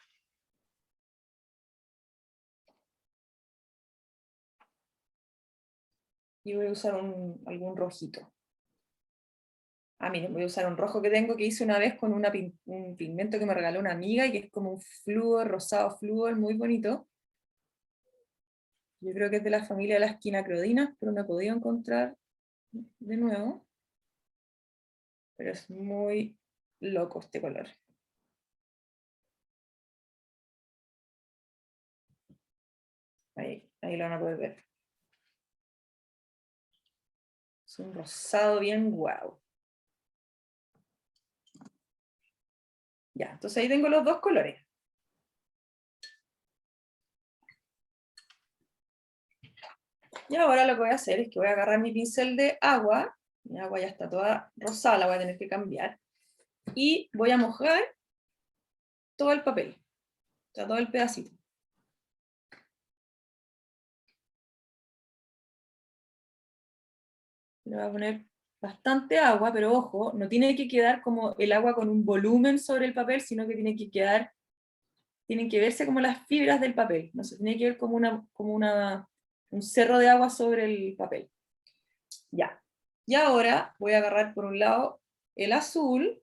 Y voy a usar algún rojito. Miren, voy a usar un rojo que tengo, que hice una vez con un pigmento que me regaló una amiga, y que es como un flúor, rosado flúor, muy bonito. Yo creo que es de la familia de las quinacrodinas, pero no he podido encontrar de nuevo. Pero es muy loco este color. Ahí lo van a poder ver. Es un rosado bien guau. Ya, entonces ahí tengo los dos colores. Y ahora lo que voy a hacer es que voy a agarrar mi pincel de agua. Mi agua ya está toda rosada, la voy a tener que cambiar. Y voy a mojar todo el papel. O sea, todo el pedacito. Le voy a poner bastante agua, pero ojo, no tiene que quedar como el agua con un volumen sobre el papel, sino que tiene tienen que verse como las fibras del papel, no se tiene que ver como un cerro de agua sobre el papel. Ya. Y ahora voy a agarrar por un lado el azul,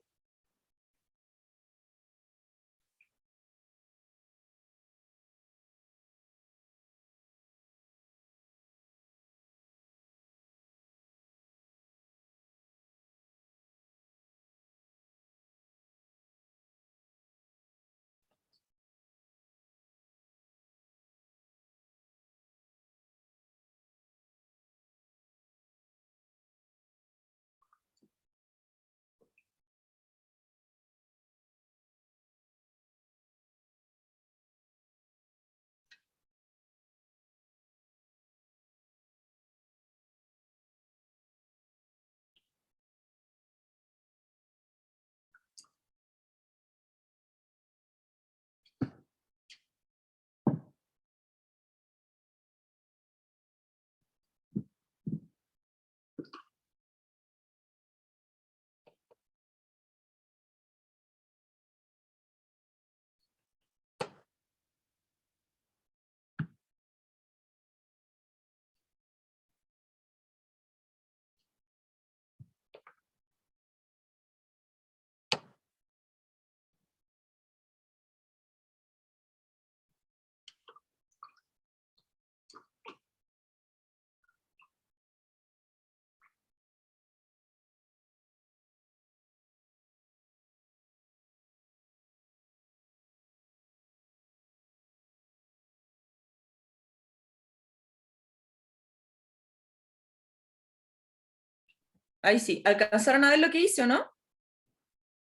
ahí sí, ¿alcanzaron a ver lo que hice o no?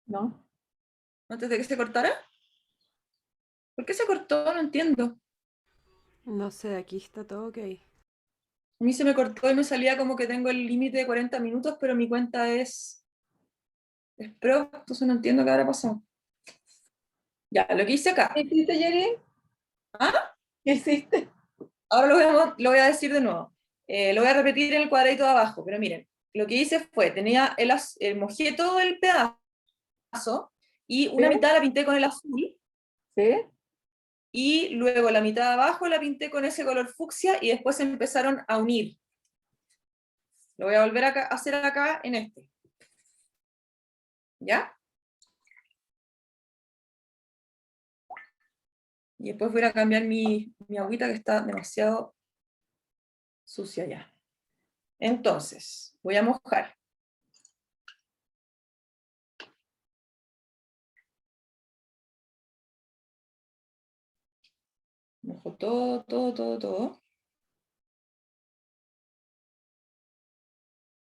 ¿No? Antes de que se cortara. ¿Por qué se cortó? No entiendo. No sé, aquí está todo ok. A mí se me cortó y me salía como que tengo el límite de 40 minutos, pero mi cuenta es pro, entonces no entiendo qué habrá pasado. Ya, lo que hice acá. ¿Qué hiciste, Jerry? ¿Ah? ¿Qué hiciste? Ahora lo voy a decir de nuevo. Lo voy a repetir en el cuadradito de abajo, pero miren, lo que hice fue, mojé todo el pedazo y una ¿Sí? mitad la pinté con el azul ¿Sí? y luego la mitad de abajo la pinté con ese color fucsia y después se empezaron a unir. Lo voy a volver a hacer acá en este. ¿Ya? Y después voy a cambiar mi agüita que está demasiado sucia ya. Entonces, voy a mojar. Mojo todo, todo, todo, todo.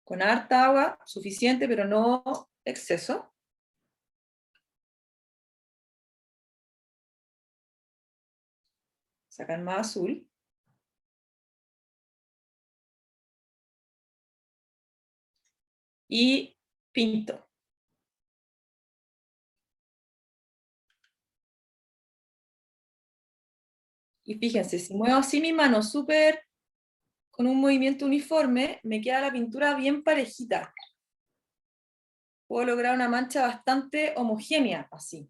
Con harta agua, suficiente, pero no exceso. Sacan más azul. Y pinto. Y fíjense, si muevo así mi mano súper con un movimiento uniforme, me queda la pintura bien parejita. Puedo lograr una mancha bastante homogénea, así.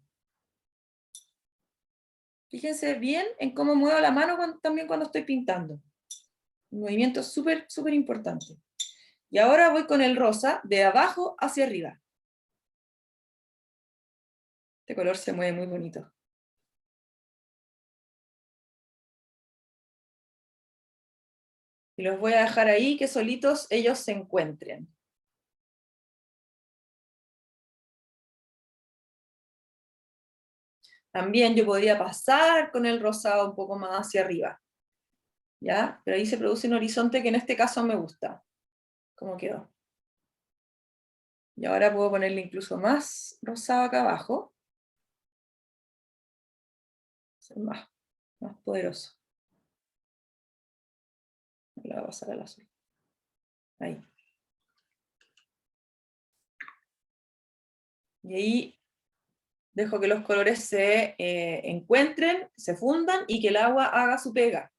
Fíjense bien en cómo muevo la mano también cuando estoy pintando. Un movimiento súper, súper importante. Y ahora voy con el rosa de abajo hacia arriba. Este color se mueve muy bonito. Y los voy a dejar ahí que solitos ellos se encuentren. También yo podría pasar con el rosado un poco más hacia arriba. ¿Ya? Pero ahí se produce un horizonte que en este caso me gusta. ¿Cómo quedó? Y ahora puedo ponerle incluso más rosado acá abajo. Ser más poderoso. Le voy a pasar al azul. Ahí. Y ahí dejo que los colores se encuentren, se fundan y que el agua haga su pega.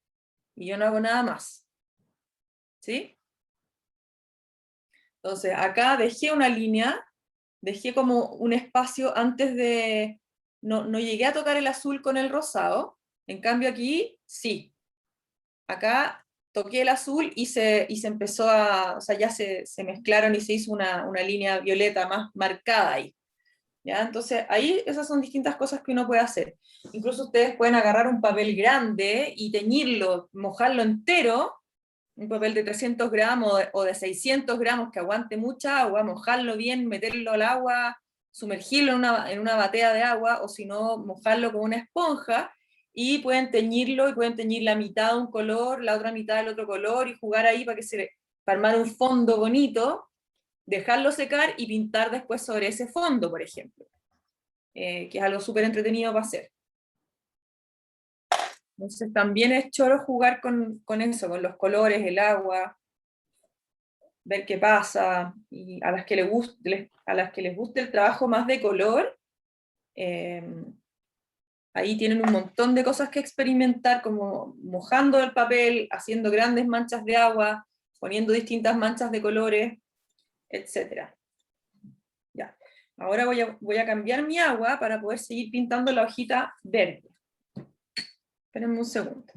Y yo no hago nada más. ¿Sí? Entonces, acá dejé una línea, dejé como un espacio antes de no llegué a tocar el azul con el rosado, en cambio aquí sí. Acá toqué el azul y se empezó o sea, ya se mezclaron y se hizo una línea violeta más marcada ahí. ¿Ya? Entonces ahí esas son distintas cosas que uno puede hacer. Incluso ustedes pueden agarrar un papel grande y teñirlo, mojarlo entero, un papel de 300 gramos o de 600 gramos que aguante mucha agua, mojarlo bien, meterlo al agua, sumergirlo en una batea de agua, o si no, mojarlo con una esponja, y pueden teñirlo, y pueden teñir la mitad de un color, la otra mitad del otro color, y jugar ahí para armar un fondo bonito, dejarlo secar y pintar después sobre ese fondo, por ejemplo, que es algo súper entretenido para hacer. Entonces también es choro jugar con eso, con los colores, el agua, ver qué pasa, y a las que les guste el trabajo más de color, ahí tienen un montón de cosas que experimentar, como mojando el papel, haciendo grandes manchas de agua, poniendo distintas manchas de colores, etc. Ya. Ahora voy a cambiar mi agua para poder seguir pintando la hojita verde. Espérenme un segundo.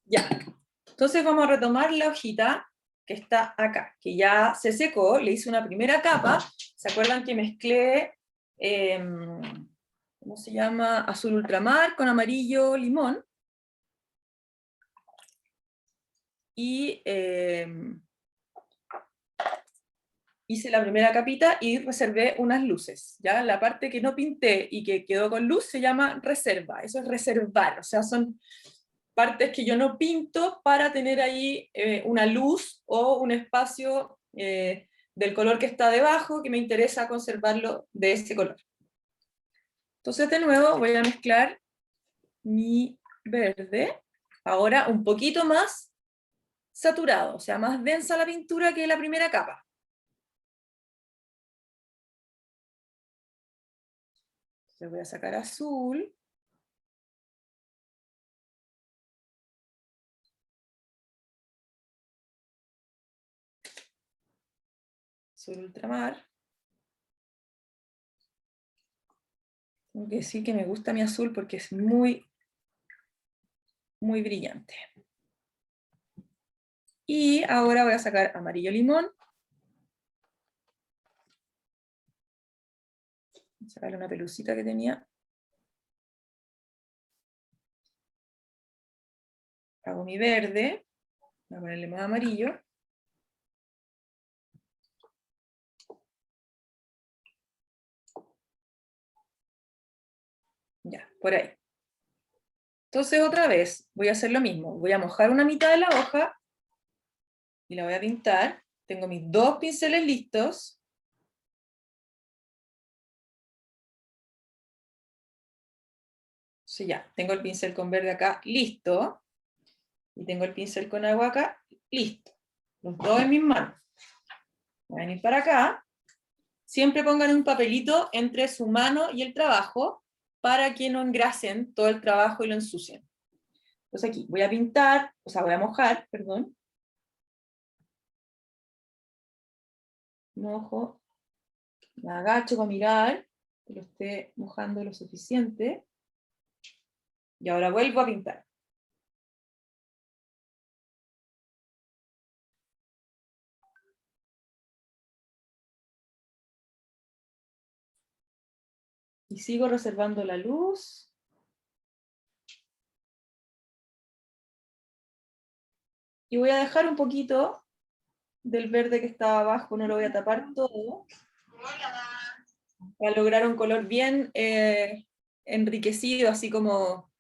Ya, entonces vamos a retomar la hojita que está acá, que ya se secó, le hice una primera capa. ¿Se acuerdan que mezclé, ¿cómo se llama? Azul ultramar con amarillo limón. Y hice la primera capita y reservé unas luces. ¿Ya? La parte que no pinté y que quedó con luz se llama reserva. Eso es reservar, o sea, son partes que yo no pinto para tener ahí una luz o un espacio del color que está debajo, que me interesa conservarlo de ese color. Entonces de nuevo voy a mezclar mi verde, ahora un poquito más saturado, o sea, más densa la pintura que la primera capa. Entonces voy a sacar azul. Azul ultramar. Tengo que decir que me gusta mi azul porque es muy, muy brillante. Y ahora voy a sacar amarillo limón. Voy a sacarle una pelucita que tenía. Hago mi verde. Voy a ponerle más amarillo. Ya, por ahí. Entonces otra vez voy a hacer lo mismo. Voy a mojar una mitad de la hoja y la voy a pintar. Tengo mis dos pinceles listos. Entonces ya, tengo el pincel con verde acá listo. Y tengo el pincel con agua acá listo. Los dos en mis manos. Voy a venir para acá. Siempre pongan un papelito entre su mano y el trabajo para que no engrasen todo el trabajo y lo ensucien. Entonces aquí voy a pintar, o sea, voy a mojar, perdón. Mojo, me agacho para mirar que lo esté mojando lo suficiente. Y ahora vuelvo a pintar. Y sigo reservando la luz. Y voy a dejar un poquito del verde que estaba abajo, no lo voy a tapar todo. Para lograr un color bien enriquecido, así como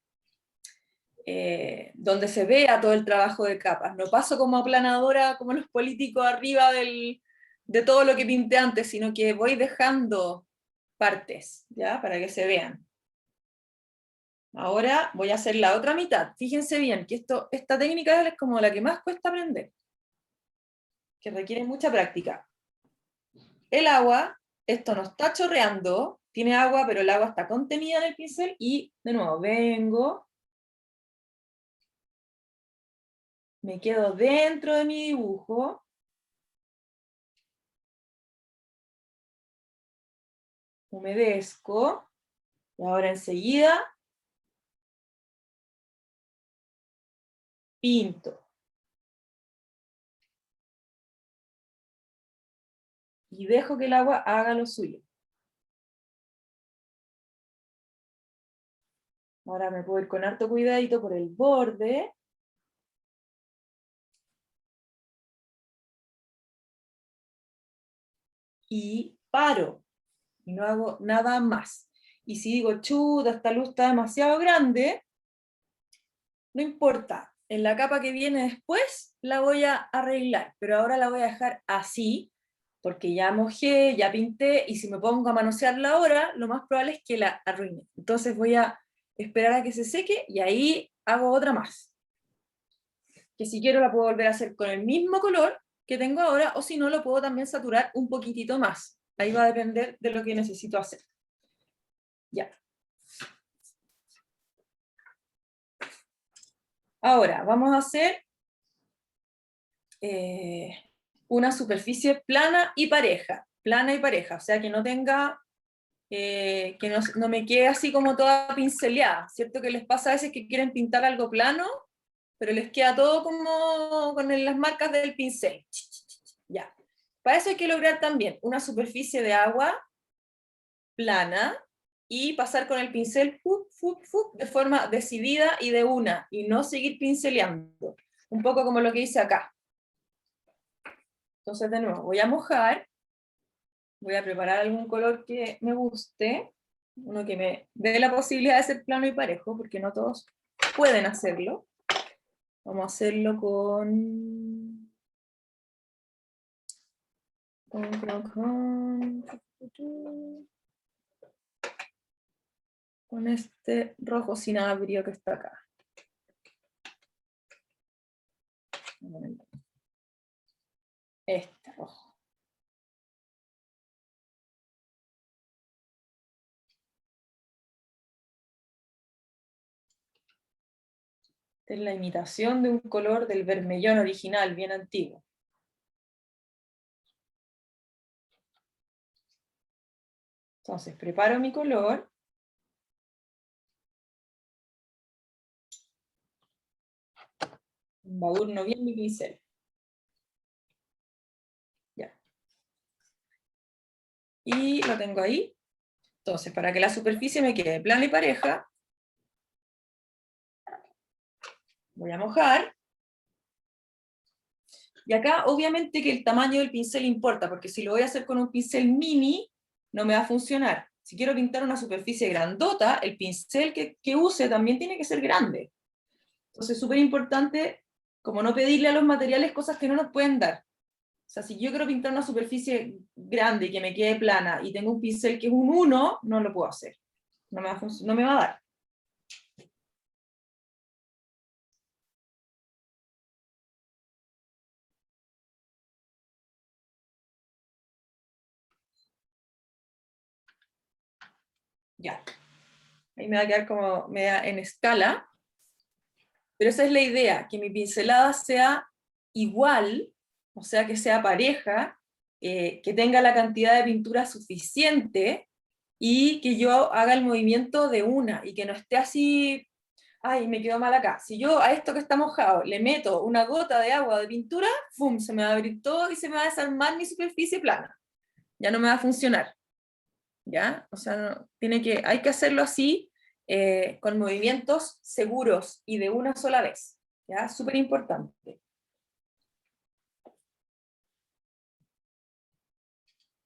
donde se vea todo el trabajo de capas. No paso como aplanadora, como los políticos arriba de todo lo que pinté antes, sino que voy dejando partes, ¿ya? Para que se vean. Ahora voy a hacer la otra mitad. Fíjense bien que esta técnica es como la que más cuesta aprender, que requiere mucha práctica. El agua, esto no está chorreando, tiene agua, pero el agua está contenida en el pincel, y de nuevo vengo, me quedo dentro de mi dibujo, humedezco, y ahora enseguida pinto. Y dejo que el agua haga lo suyo. Ahora me puedo ir con harto cuidadito por el borde. Y paro. Y no hago nada más. Y si digo, chuta, esta luz está demasiado grande, no importa. En la capa que viene después la voy a arreglar. Pero ahora la voy a dejar así, porque ya mojé, ya pinté, y si me pongo a manosearla ahora, lo más probable es que la arruine. Entonces voy a esperar a que se seque, y ahí hago otra más. Que si quiero la puedo volver a hacer con el mismo color que tengo ahora, o si no, lo puedo también saturar un poquitito más. Ahí va a depender de lo que necesito hacer. Ya. Ahora, vamos a hacer una superficie plana y pareja. Plana y pareja, o sea, que no tenga, que no me quede así como toda pinceleada. ¿Cierto que les pasa a veces que quieren pintar algo plano, pero les queda todo como con las marcas del pincel? Ya. Para eso hay que lograr también una superficie de agua plana, y pasar con el pincel de forma decidida y de una, y no seguir pinceleando. Un poco como lo que hice acá. Entonces, de nuevo, voy a mojar, voy a preparar algún color que me guste, uno que me dé la posibilidad de ser plano y parejo, porque no todos pueden hacerlo. Vamos a hacerlo con este rojo cinabrio que está acá. Este rojo. Esta es la imitación de un color del vermellón original, bien antiguo. Entonces, preparo mi color. Embadurno bien mi pincel. Ya. Y lo tengo ahí. Entonces, para que la superficie me quede plana y pareja, voy a mojar. Y acá, obviamente que el tamaño del pincel importa, porque si lo voy a hacer con un pincel mini, no me va a funcionar. Si quiero pintar una superficie grandota, el pincel que use también tiene que ser grande. Entonces es súper importante, como no pedirle a los materiales cosas que no nos pueden dar. O sea, si yo quiero pintar una superficie grande y que me quede plana, y tengo un pincel que es un 1, no lo puedo hacer. No me va a dar. Ya. Ahí me va a quedar como media en escala. Pero esa es la idea, que mi pincelada sea igual, o sea, que sea pareja, que tenga la cantidad de pintura suficiente, y que yo haga el movimiento de una, y que no esté así, ay, me quedó mal acá. Si yo a esto que está mojado le meto una gota de agua de pintura, ¡fum!, se me va a abrir todo y se me va a desarmar mi superficie plana. Ya no me va a funcionar. ¿Ya? O sea, hay que hacerlo así, con movimientos seguros y de una sola vez. ¿Ya? Súper importante.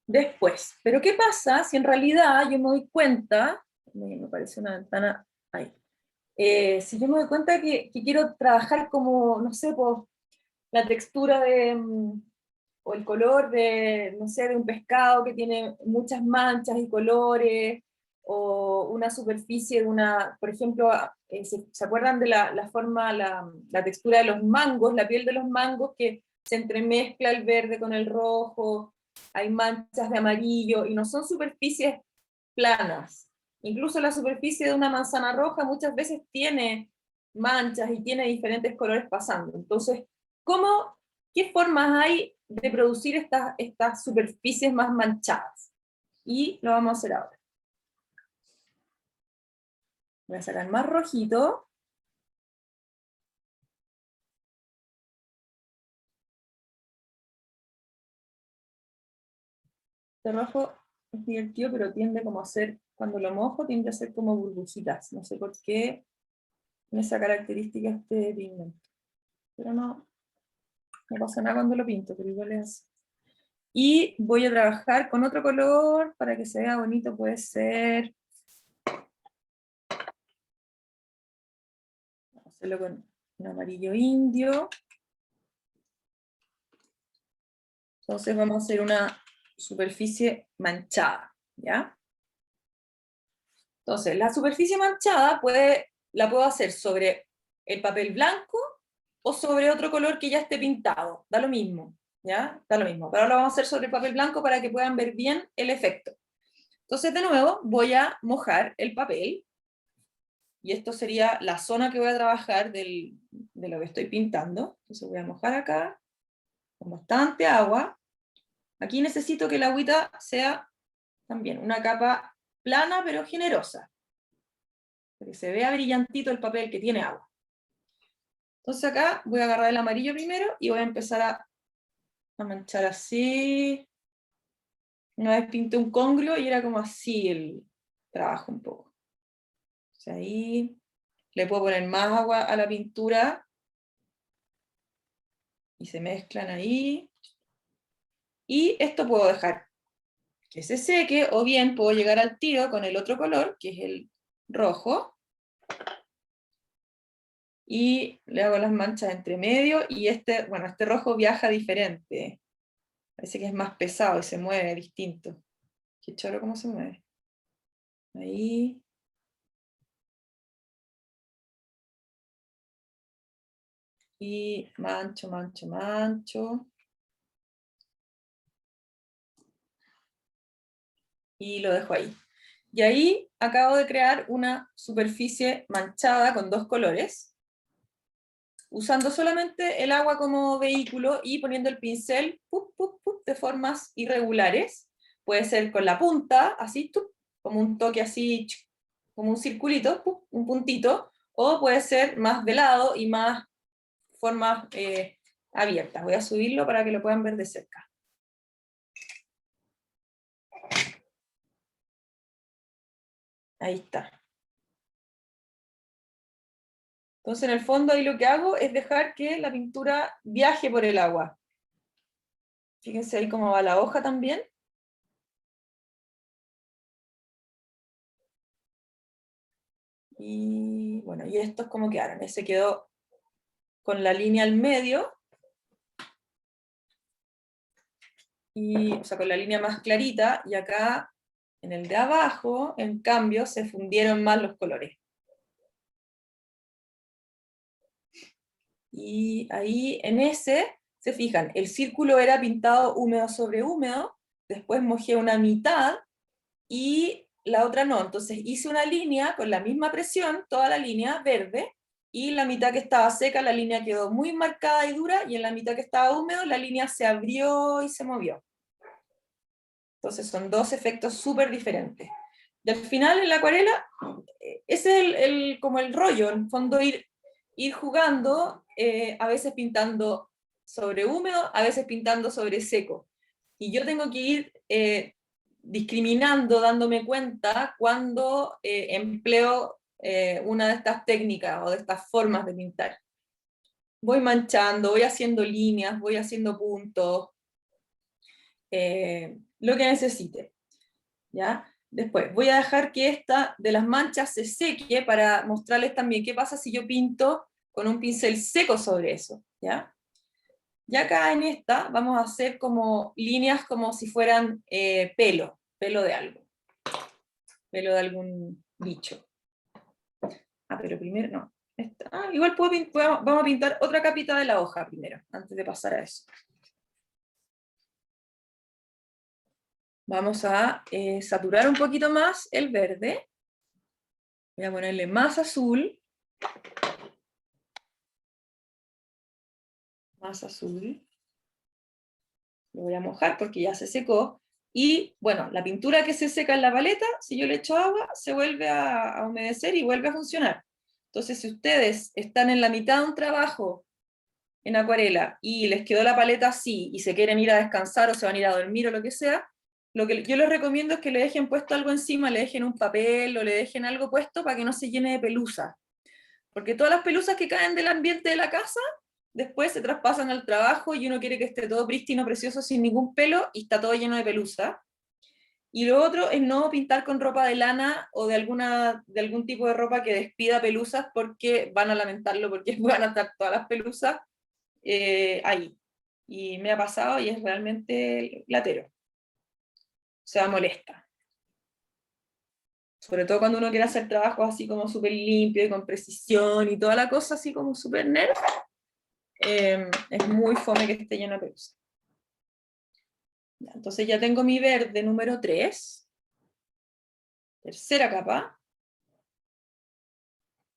Después, ¿pero qué pasa si en realidad yo me doy cuenta, me parece una ventana ahí, Si yo me doy cuenta que quiero trabajar como, no sé, pues, la textura o el color de, no sé, de un pescado que tiene muchas manchas y colores, o una superficie de una, por ejemplo, ¿se acuerdan de la forma, la textura de los mangos, la piel de los mangos, que se entremezcla el verde con el rojo, hay manchas de amarillo, y no son superficies planas? Incluso la superficie de una manzana roja muchas veces tiene manchas y tiene diferentes colores pasando. Entonces, ¿qué formas hay de producir estas superficies más manchadas? Y lo vamos a hacer ahora. Voy a sacar más rojito. Este rojo es divertido, pero tiende como a ser, cuando lo mojo, tiende a ser como burbujitas. No sé por qué tiene esa característica este pigmento. Pero no pasa nada cuando lo pinto, pero igual es así. Y voy a trabajar con otro color para que se vea bonito, puede ser... Vamos a hacerlo con un amarillo indio. Entonces vamos a hacer una superficie manchada, ¿ya? Entonces, la superficie manchada la puedo hacer sobre el papel blanco o sobre otro color que ya esté pintado, da lo mismo, ¿ya? Da lo mismo, pero ahora lo vamos a hacer sobre el papel blanco para que puedan ver bien el efecto. Entonces, de nuevo, voy a mojar el papel, y esto sería la zona que voy a trabajar de lo que estoy pintando. Entonces voy a mojar acá, con bastante agua. Aquí necesito que la agüita sea también una capa plana pero generosa, para que se vea brillantito el papel que tiene agua. Entonces acá voy a agarrar el amarillo primero y voy a empezar a manchar así. Una vez pinté un congrio y era como así el trabajo un poco. O sea, ahí le puedo poner más agua a la pintura y se mezclan ahí. Y esto puedo dejar que se seque, o bien puedo llegar al tiro con el otro color, que es el rojo, y le hago las manchas entre medio, y este rojo viaja diferente. Parece que es más pesado y se mueve distinto. Qué choro cómo se mueve. Ahí. Y mancho, mancho, mancho. Y lo dejo ahí. Y ahí acabo de crear una superficie manchada con dos colores, usando solamente el agua como vehículo y poniendo el pincel de formas irregulares. Puede ser con la punta, así, como un toque así, como un circulito, un puntito, o puede ser más de lado y más formas abiertas. Voy a subirlo para que lo puedan ver de cerca. Ahí está. Entonces, en el fondo, ahí lo que hago es dejar que la pintura viaje por el agua. Fíjense ahí cómo va la hoja también. Y bueno, y estos como quedaron. Ese quedó con la línea al medio. O sea, con la línea más clarita, y acá, en el de abajo, en cambio, se fundieron más los colores. Y ahí, en ese, se fijan, el círculo era pintado húmedo sobre húmedo, después mojé una mitad, y la otra no. Entonces hice una línea con la misma presión, toda la línea verde, y la mitad que estaba seca, la línea quedó muy marcada y dura, y en la mitad que estaba húmedo, la línea se abrió y se movió. Entonces son dos efectos súper diferentes. Y al final en la acuarela, ese es como el rollo, en el fondo ir jugando, a veces pintando sobre húmedo, a veces pintando sobre seco. Y yo tengo que ir discriminando, dándome cuenta cuando empleo una de estas técnicas o de estas formas de pintar. Voy manchando, voy haciendo líneas, voy haciendo puntos, lo que necesite, ¿ya? Después, voy a dejar que esta de las manchas se seque para mostrarles también qué pasa si yo pinto con un pincel seco sobre eso, ¿ya? Y acá en esta vamos a hacer como líneas como si fueran pelo de algo. Pelo de algún bicho. Ah, pero primero no. Igual vamos a pintar otra capita de la hoja primero, antes de pasar a eso. Vamos a saturar un poquito más el verde. Voy a ponerle más azul. Más azul. Lo voy a mojar porque ya se secó. Y bueno, la pintura que se seca en la paleta, si yo le echo agua, se vuelve a humedecer y vuelve a funcionar. Entonces, si ustedes están en la mitad de un trabajo en acuarela y les quedó la paleta así y se quieren ir a descansar o se van a ir a dormir o lo que sea, lo que yo les recomiendo es que le dejen puesto algo encima, le dejen un papel o le dejen algo puesto para que no se llene de pelusa. Porque todas las pelusas que caen del ambiente de la casa, después se traspasan al trabajo y uno quiere que esté todo prístino, precioso, sin ningún pelo, y está todo lleno de pelusa. Y lo otro es no pintar con ropa de lana o de algún tipo de ropa que despida pelusas, porque van a lamentarlo, porque van a estar todas las pelusas ahí. Y me ha pasado y es realmente latero. O sea, molesta. Sobre todo cuando uno quiere hacer trabajos así como súper limpio y con precisión y toda la cosa así como súper nerd, es muy fome que esté lleno de pelusa. Entonces ya tengo mi verde número 3. Tercera capa.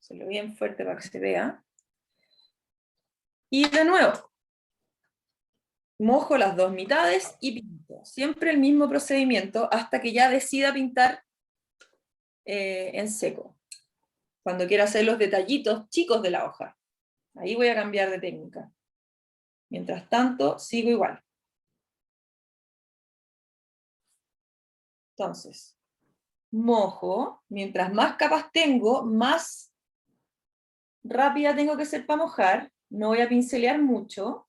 Hacerlo bien fuerte para que se vea. Y de nuevo, mojo las dos mitades y pinto. Siempre el mismo procedimiento hasta que ya decida pintar en seco. Cuando quiera hacer los detallitos chicos de la hoja. Ahí voy a cambiar de técnica. Mientras tanto, sigo igual. Entonces, mojo. Mientras más capas tengo, más rápida tengo que ser para mojar. No voy a pincelear mucho.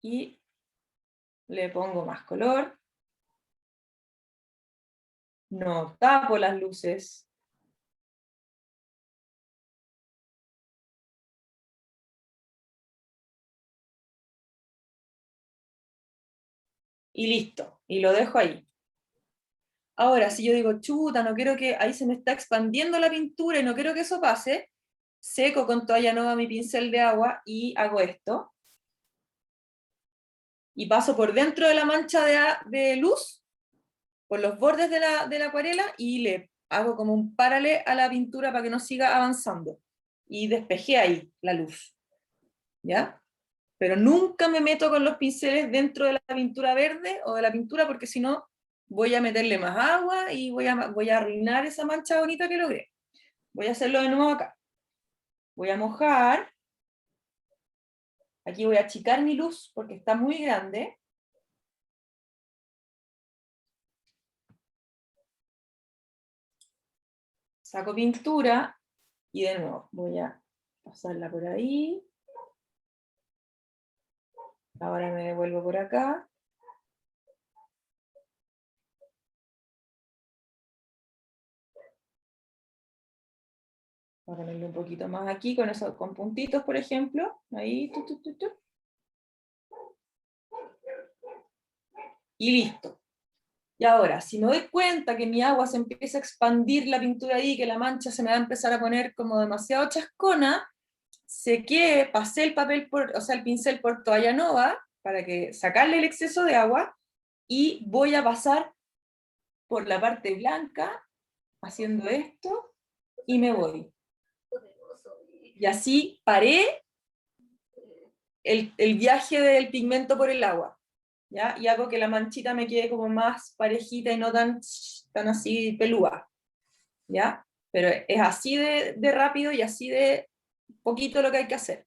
Y le pongo más color. No tapo las luces. Y listo. Y lo dejo ahí. Ahora, si yo digo, chuta, no quiero que, ahí se me está expandiendo la pintura y no quiero que eso pase, seco con toalla nueva mi pincel de agua y hago esto. Y paso por dentro de la mancha de luz, por los bordes de la acuarela, y le hago como un paralé a la pintura para que no siga avanzando. Y despejé ahí la luz. ¿Ya? Pero nunca me meto con los pinceles dentro de la pintura verde o de la pintura, porque si no voy a meterle más agua y voy a arruinar esa mancha bonita que logré. Voy a hacerlo de nuevo acá. Voy a mojar. Aquí voy a achicar mi luz porque está muy grande. Saco pintura y de nuevo voy a pasarla por ahí. Ahora me devuelvo por acá. Voy a ponerle un poquito más aquí, con puntitos, por ejemplo. Ahí, Y listo. Y ahora, si me doy cuenta que mi agua se empieza a expandir la pintura ahí, que la mancha se me va a empezar a poner como demasiado chascona, sequé, pasé el papel el pincel por toalla nova, para que sacarle el exceso de agua, y voy a pasar por la parte blanca, haciendo esto, y me voy. Y así paré el viaje del pigmento por el agua, ¿ya? Y hago que la manchita me quede como más parejita y no tan así pelúa, ¿ya? Pero es así de rápido y así de poquito lo que hay que hacer.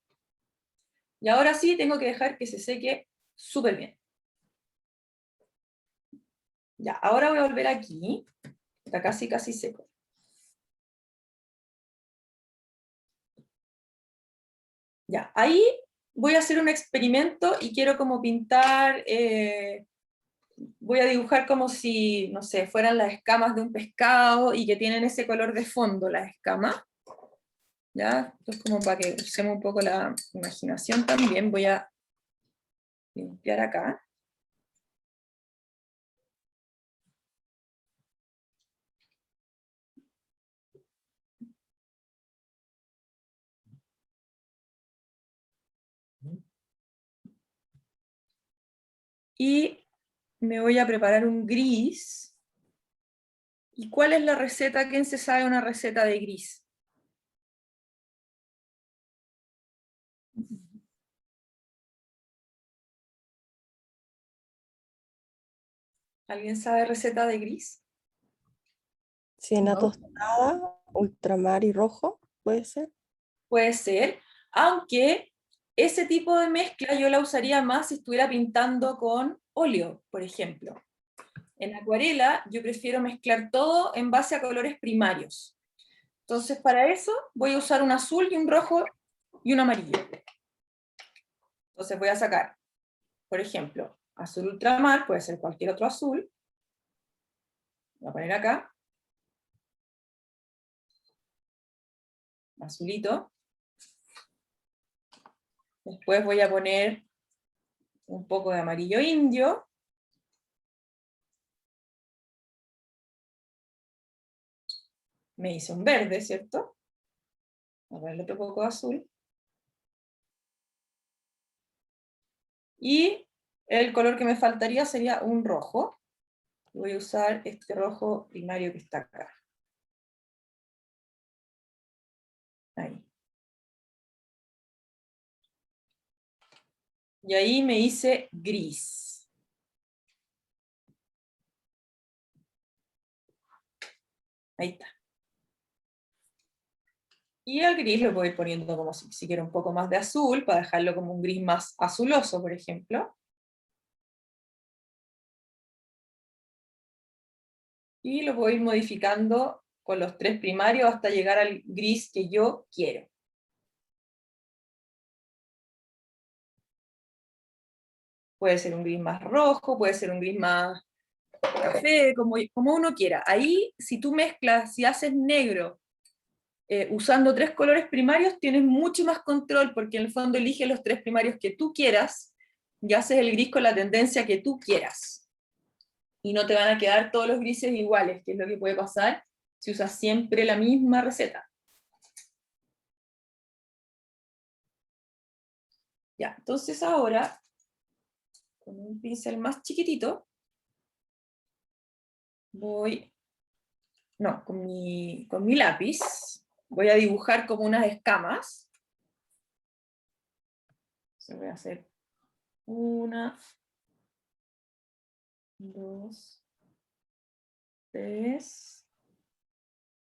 Y ahora sí tengo que dejar que se seque súper bien. Ya, ahora voy a volver aquí. Está casi seco. Ya, ahí voy a hacer un experimento y quiero como pintar voy a dibujar como si, no sé, fueran las escamas de un pescado y que tienen ese color de fondo, las escamas. ¿Ya? Entonces, como para que usemos un poco la imaginación también, voy a limpiar acá. Y me voy a preparar un gris. ¿Y cuál es la receta? ¿Quién se sabe una receta de gris? ¿Alguien sabe receta de gris? Siena No. tostada, ultramar y rojo, ¿puede ser? Puede ser, aunque ese tipo de mezcla yo la usaría más si estuviera pintando con óleo, por ejemplo. En acuarela yo prefiero mezclar todo en base a colores primarios. Entonces para eso voy a usar un azul y un rojo y un amarillo. Entonces voy a sacar, por ejemplo, azul ultramar, puede ser cualquier otro azul. Voy a poner acá. Azulito. Después voy a poner un poco de amarillo indio. Me hice un verde, ¿cierto? Voy a ponerle otro poco de azul. Y el color que me faltaría sería un rojo. Voy a usar este rojo primario que está acá. Ahí. Y ahí me hice gris. Ahí está. Y el gris lo voy poniendo como si quiero un poco más de azul, para dejarlo como un gris más azuloso, por ejemplo. Y lo voy a ir modificando con los tres primarios hasta llegar al gris que yo quiero. Puede ser un gris más rojo, puede ser un gris más café, como uno quiera. Ahí, si tú mezclas, si haces negro, usando tres colores primarios, tienes mucho más control, porque en el fondo eliges los tres primarios que tú quieras, y haces el gris con la tendencia que tú quieras. Y no te van a quedar todos los grises iguales, que es lo que puede pasar si usas siempre la misma receta. Ya, entonces ahora, con un pincel más chiquitito, con mi lápiz, voy a dibujar como unas escamas. Entonces voy a hacer 1, 2, 3,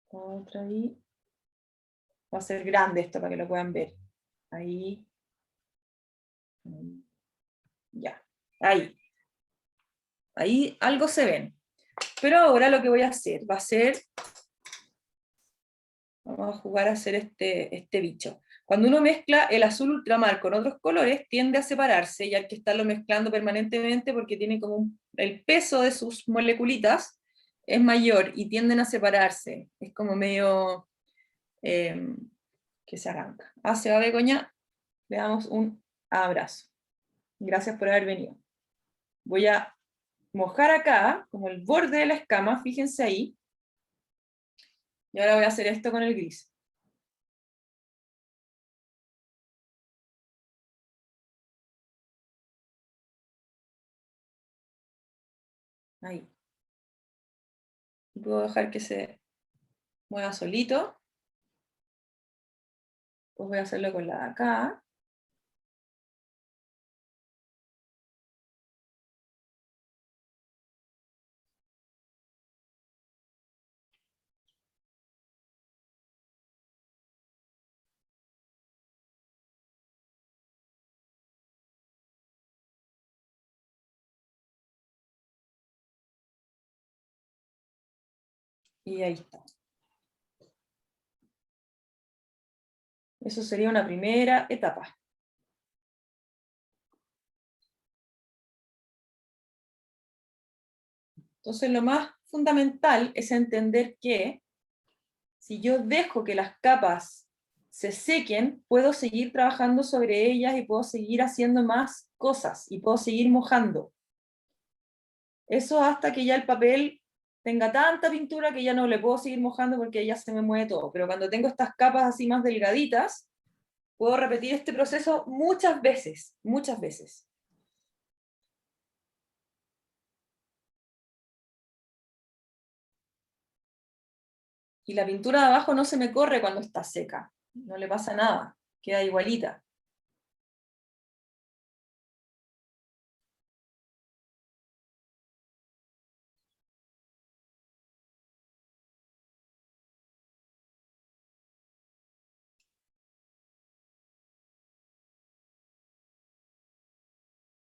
otra ahí. Va a ser grande esto para que lo puedan ver. Ahí. Ya. Ahí. Ahí algo se ven. Pero ahora lo que voy a hacer va a ser, vamos a jugar a hacer este bicho. Cuando uno mezcla el azul ultramar con otros colores, tiende a separarse, y hay que estarlo mezclando permanentemente porque tiene como el peso de sus moleculitas es mayor y tienden a separarse. Es como medio que se arranca. Se va Begoña, le damos un abrazo. Gracias por haber venido. Voy a mojar acá, como el borde de la escama, fíjense ahí. Y ahora voy a hacer esto con el gris. Ahí. Puedo dejar que se mueva solito. Pues voy a hacerlo con la de acá. Y ahí está. Eso sería una primera etapa. Entonces lo más fundamental es entender que si yo dejo que las capas se sequen, puedo seguir trabajando sobre ellas y puedo seguir haciendo más cosas y puedo seguir mojando. Eso hasta que ya el papel tenga tanta pintura que ya no le puedo seguir mojando porque ya se me mueve todo. Pero cuando tengo estas capas así más delgaditas, puedo repetir este proceso muchas veces, muchas veces. Y la pintura de abajo no se me corre cuando está seca, no le pasa nada, queda igualita.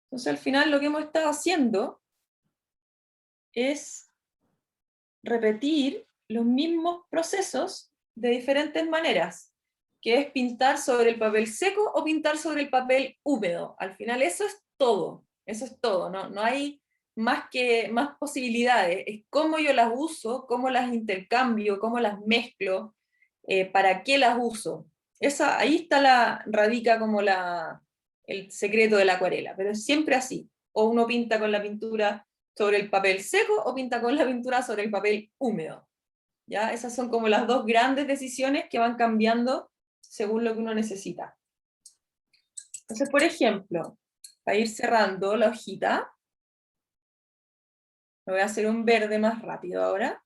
Entonces al final lo que hemos estado haciendo es repetir los mismos procesos de diferentes maneras, que es pintar sobre el papel seco o pintar sobre el papel húmedo. Al final eso es todo, no hay más posibilidades, es cómo yo las uso, cómo las intercambio, cómo las mezclo, para qué las uso. Ahí está radica como el secreto de la acuarela, pero es siempre así. O uno pinta con la pintura sobre el papel seco o pinta con la pintura sobre el papel húmedo. ¿Ya? Esas son como las dos grandes decisiones que van cambiando según lo que uno necesita. Entonces, por ejemplo, para ir cerrando la hojita, me voy a hacer un verde más rápido ahora.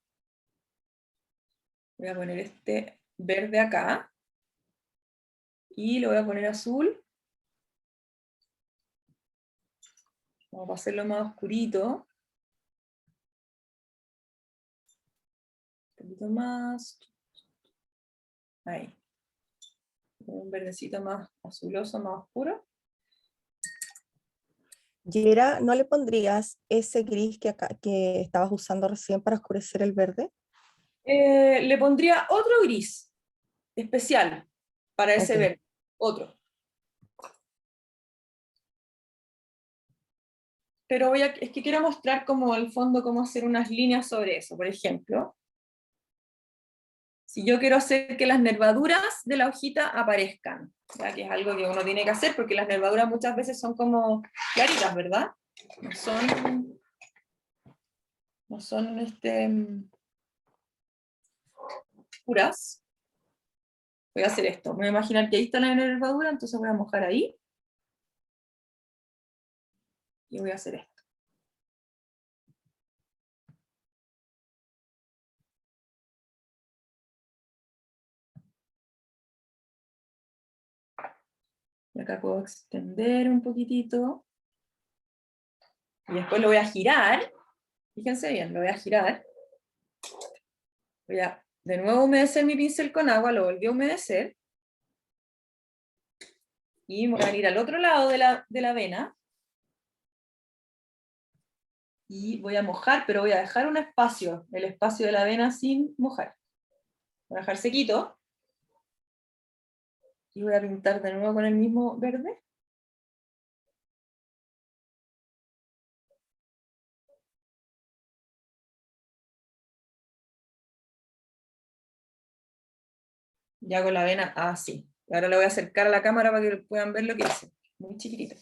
Voy a poner este verde acá, y lo voy a poner azul. Vamos a hacerlo más oscurito. Un poquito más. Ahí. Un verdecito más azuloso, más oscuro. Yera, ¿no le pondrías ese gris que estabas usando recién para oscurecer el verde? Le pondría otro gris especial para ese Ok. verde. Otro. Pero es que quiero mostrar como al fondo cómo hacer unas líneas sobre eso. Por ejemplo, si yo quiero hacer que las nervaduras de la hojita aparezcan, ¿ya? Que es algo que uno tiene que hacer porque las nervaduras muchas veces son como claritas, ¿verdad? No son puras. Voy a hacer esto. Me voy a imaginar que ahí está la nervadura, entonces voy a mojar ahí. Y voy a hacer esto. Y acá puedo extender un poquitito. Y después lo voy a girar. Fíjense bien, lo voy a girar. Voy a de nuevo humedecer mi pincel con agua, lo volví a humedecer. Y voy a venir al otro lado de la vena. Y voy a mojar, pero voy a dejar un espacio, el espacio de la vena sin mojar. Voy a dejar sequito. Y voy a pintar de nuevo con el mismo verde. Ya con la vena así. Y ahora lo voy a acercar a la cámara para que puedan ver lo que hice. Muy chiquitito.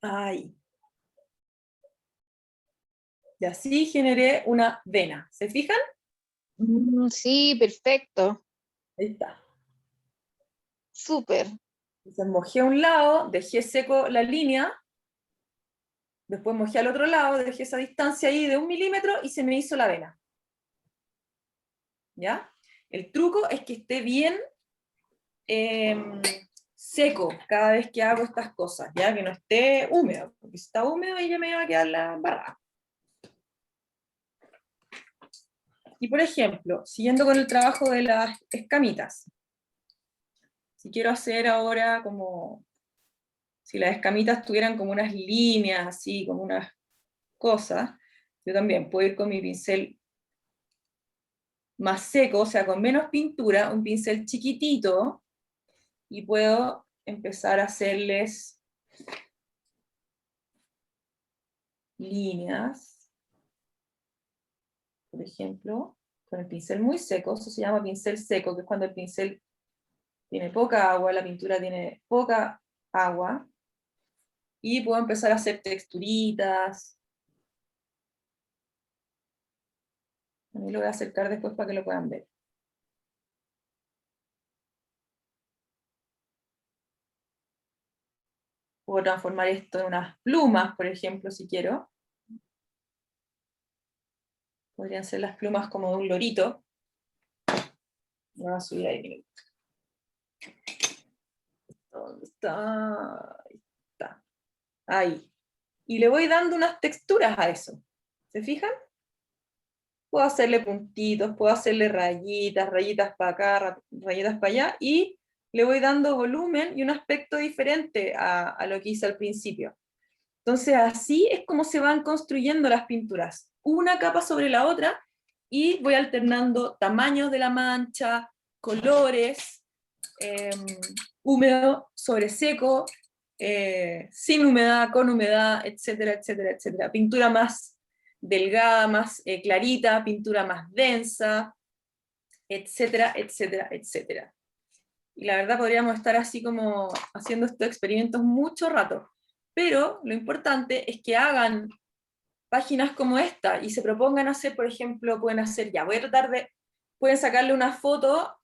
Ahí. Y así generé una vena. ¿Se fijan? Sí, perfecto. Ahí está. Súper. Entonces mojé a un lado, dejé seco la línea, después mojé al otro lado, dejé esa distancia ahí de 1 milímetro y se me hizo la vena. ¿Ya? El truco es que esté bien seco cada vez que hago estas cosas, ¿ya? Que no esté húmedo, porque si está húmedo ahí ya me va a quedar la embarrada. Y por ejemplo, siguiendo con el trabajo de las escamitas, si quiero hacer ahora como, si las escamitas tuvieran como unas líneas, así, como unas cosas, yo también puedo ir con mi pincel más seco, o sea, con menos pintura, un pincel chiquitito, y puedo empezar a hacerles líneas, por ejemplo, con el pincel muy seco. Eso se llama pincel seco, que es cuando el pincel tiene poca agua, la pintura tiene poca agua, y puedo empezar a hacer texturitas. A mí lo voy a acercar después para que lo puedan ver. Puedo transformar esto en unas plumas, por ejemplo, si quiero. Podrían ser las plumas como de un lorito. Lo voy a subir ahí. ¿Dónde está? Ahí está. Ahí. Y le voy dando unas texturas a eso. ¿Se fijan? Puedo hacerle puntitos, puedo hacerle rayitas, rayitas para acá, rayitas para allá, y le voy dando volumen y un aspecto diferente a lo que hice al principio. Entonces así es como se van construyendo las pinturas, una capa sobre la otra, y voy alternando tamaños de la mancha, colores, húmedo sobre seco, sin humedad, con humedad, etcétera, etcétera, etcétera. Pintura más delgada, más clarita, pintura más densa, etcétera, etcétera, etcétera. Y la verdad podríamos estar así como haciendo estos experimentos mucho rato, pero lo importante es que hagan páginas como esta y se propongan hacer, por ejemplo, pueden hacer, ya, voy a tratar de, pueden sacarle una foto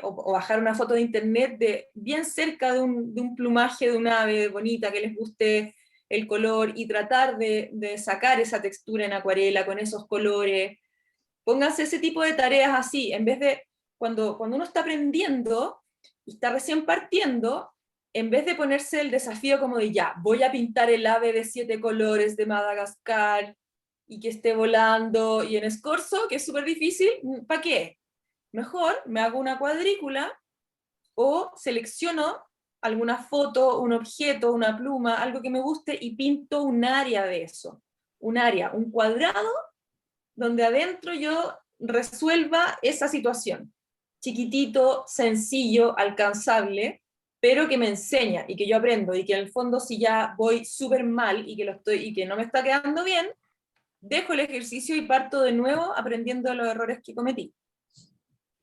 o bajar una foto de internet de bien cerca de un plumaje de un ave bonita que les guste el color y tratar de sacar esa textura en acuarela con esos colores. Pónganse ese tipo de tareas así, en vez de, cuando uno está aprendiendo y está recién partiendo, en vez de ponerse el desafío como de ya, voy a pintar el ave de 7 colores de Madagascar y que esté volando y en escorzo, que es súper difícil, ¿para qué? Mejor me hago una cuadrícula o selecciono alguna foto, un objeto, una pluma, algo que me guste y pinto un área de eso. Un área, un cuadrado donde adentro yo resuelva esa situación. Chiquitito, sencillo, alcanzable, pero que me enseña y que yo aprendo y que en el fondo si ya voy súper mal y que no me está quedando bien, dejo el ejercicio y parto de nuevo aprendiendo de los errores que cometí.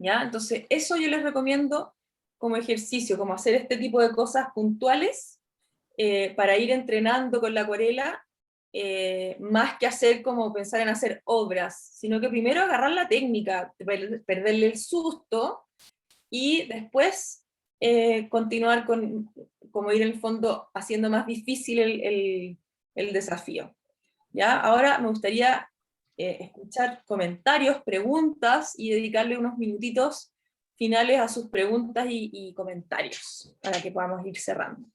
¿Ya? Entonces eso yo les recomiendo como ejercicio, como hacer este tipo de cosas puntuales para ir entrenando con la acuarela, más que hacer como pensar en hacer obras, sino que primero agarrar la técnica, perderle el susto, y después continuar con, como ir en el fondo haciendo más difícil el desafío. ¿Ya? Ahora me gustaría escuchar comentarios, preguntas, y dedicarle unos minutitos finales a sus preguntas y comentarios, para que podamos ir cerrando.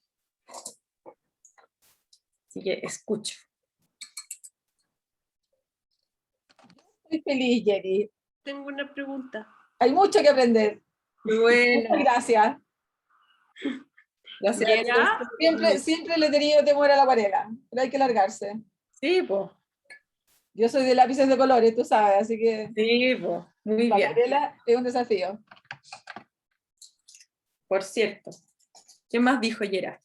Así que escucho. Estoy feliz, Jerry. Tengo una pregunta. Hay mucho que aprender. Muy bueno. Muchas gracias. Gracias a ti. Yera, Siempre le he tenido temor a la acuarela, pero hay que largarse. Sí, pues. Yo soy de lápices de colores, tú sabes, así que Sí, pues. Muy la bien. acuarela es un desafío. Por cierto. ¿Qué más dijo Gerard?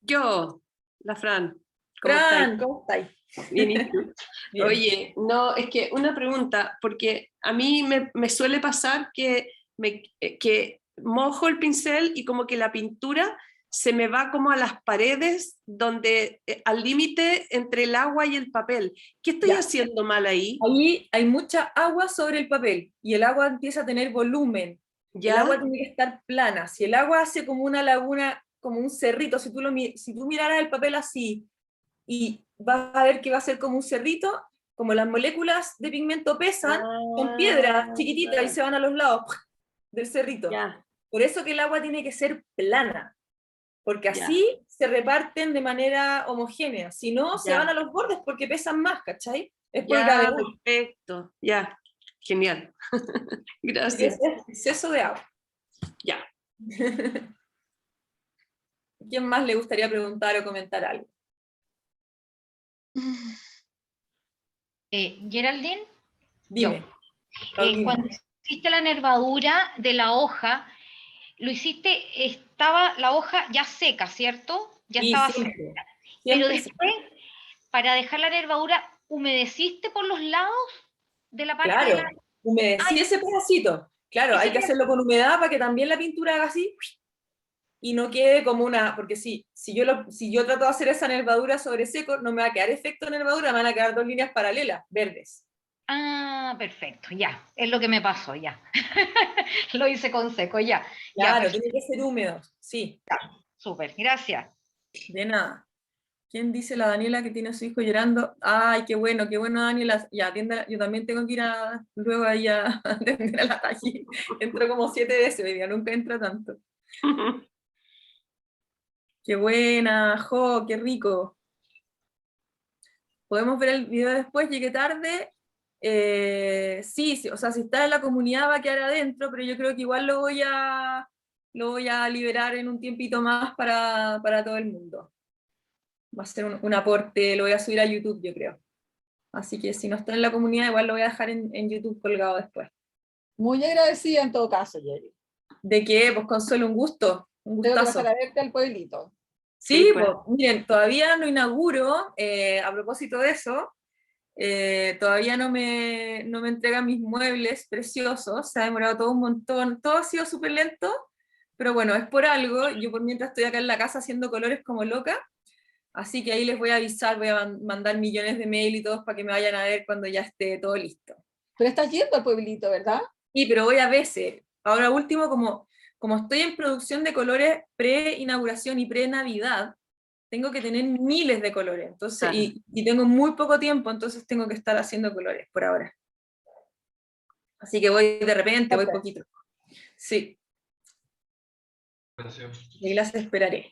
yo, la Fran. ¿Cómo Fran, estáis? ¿cómo estáis? Bien, ¿y tú? Bien. Oye, no, es que una pregunta, porque a mí me suele pasar que mojo el pincel y como que la pintura se me va como a las paredes, donde al límite entre el agua y el papel. ¿Qué estoy Ya. haciendo mal ahí? Ahí hay mucha agua sobre el papel y el agua empieza a tener volumen. El ¿Ya? agua tiene que estar plana. Si el agua hace como una laguna, como un cerrito, si tú miraras el papel así y vas a ver que va a ser como un cerrito, como las moléculas de pigmento pesan, son piedras chiquititas y se van a los lados del cerrito. Ya, Por eso que el agua tiene que ser plana, porque Ya. así se reparten de manera homogénea. Si no, se Ya. van a los bordes porque pesan más, ¿cachai? Es por ya, gravedad. perfecto, ya, genial. Así que Gracias. ese es exceso de agua. Ya. ¿Quién más le gustaría preguntar o comentar algo? Geraldine, Dime. Paulina. cuando hiciste la nervadura de la hoja, lo hiciste, estaba la hoja ya seca, ¿cierto? Ya Y estaba siempre, seca. Pero siempre después, para dejar la nervadura, ¿humedeciste por los lados de la parte de claro, humedecí ese pedacito. Claro, ese hay que hacerlo con humedad para que también la pintura haga así y no quede como una, porque si yo trato de hacer esa nervadura sobre seco, no me va a quedar efecto nervadura, me van a quedar 2 líneas paralelas, verdes. Ah, perfecto, ya. Es lo que me pasó, ya. Lo hice con seco, ya. Ya, Claro, perfecto, tiene que ser húmedo, sí, súper, gracias. de nada. ¿Quién dice la Daniela que tiene a su hijo llorando? Ay, qué bueno, Daniela. Ya, atienda, yo también tengo que ir luego ahí a atender a la Taji. Entro como 7 veces hoy día, nunca entra tanto. Qué buena, Jo, qué rico. Podemos ver el video después, llegué tarde. Sí, o sea, si está en la comunidad va a quedar adentro, pero yo creo que igual lo voy a liberar en un tiempito más para todo el mundo. Va a ser un aporte, lo voy a subir a YouTube, yo creo. Así que si no está en la comunidad, igual lo voy a dejar en YouTube colgado después. Muy agradecida en todo caso, Yeri. ¿De qué? Pues Consuelo, un gusto, un Tengo que gustazo. pasar a verte al pueblito. Sí, Sí, pues. pues, miren, todavía no inauguro, a propósito de eso, todavía no me entregan mis muebles preciosos, se ha demorado todo un montón, todo ha sido súper lento, pero bueno, es por algo, yo por mientras estoy acá en la casa haciendo colores como loca, así que ahí les voy a avisar, voy a mandar millones de mail y todos para que me vayan a ver cuando ya esté todo listo. Pero estás yendo al pueblito, ¿verdad? Sí, pero voy a veces, ahora último, como estoy en producción de colores pre-inauguración y pre-Navidad, tengo que tener miles de colores, entonces, Claro. y tengo muy poco tiempo, entonces tengo que estar haciendo colores por ahora. Así que voy de repente, voy Ok. poquito. Sí. Y las esperaré.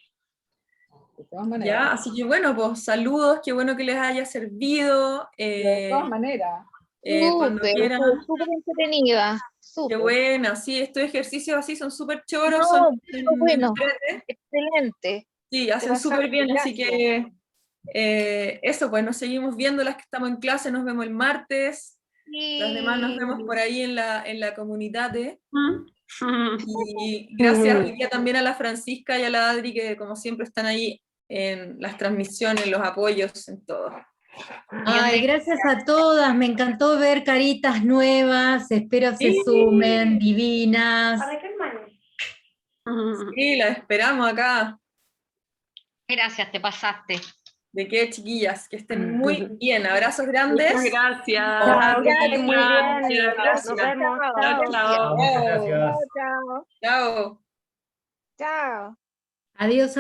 De todas maneras. Ya, así que bueno, pues saludos, qué bueno que les haya servido. De todas maneras. Cuando Súper, quieran, súper entretenida. qué Súper. buena, sí, estos ejercicios así son súper choros, No, son pero bueno, entrete. excelente. Sí, Te hacen pasaste, súper bien, así gracias. que eso, pues nos seguimos viendo las que estamos en clase, nos vemos el martes. Las demás nos vemos por ahí en la comunidad. Y gracias hoy día también a la Francisca y a la Adri, que como siempre están ahí en las transmisiones, los apoyos, en todo. Ay, gracias a todas, me encantó ver caritas nuevas, espero se sumen, divinas. Sí, las esperamos acá. Gracias, te pasaste. ¿De qué, chiquillas? Que estén muy bien. Abrazos grandes. Muchas gracias. Chao, que estén muy bien. Gracias. Nos vemos. Chao, chao. Chao, chao. Chao. Chao. Adiós.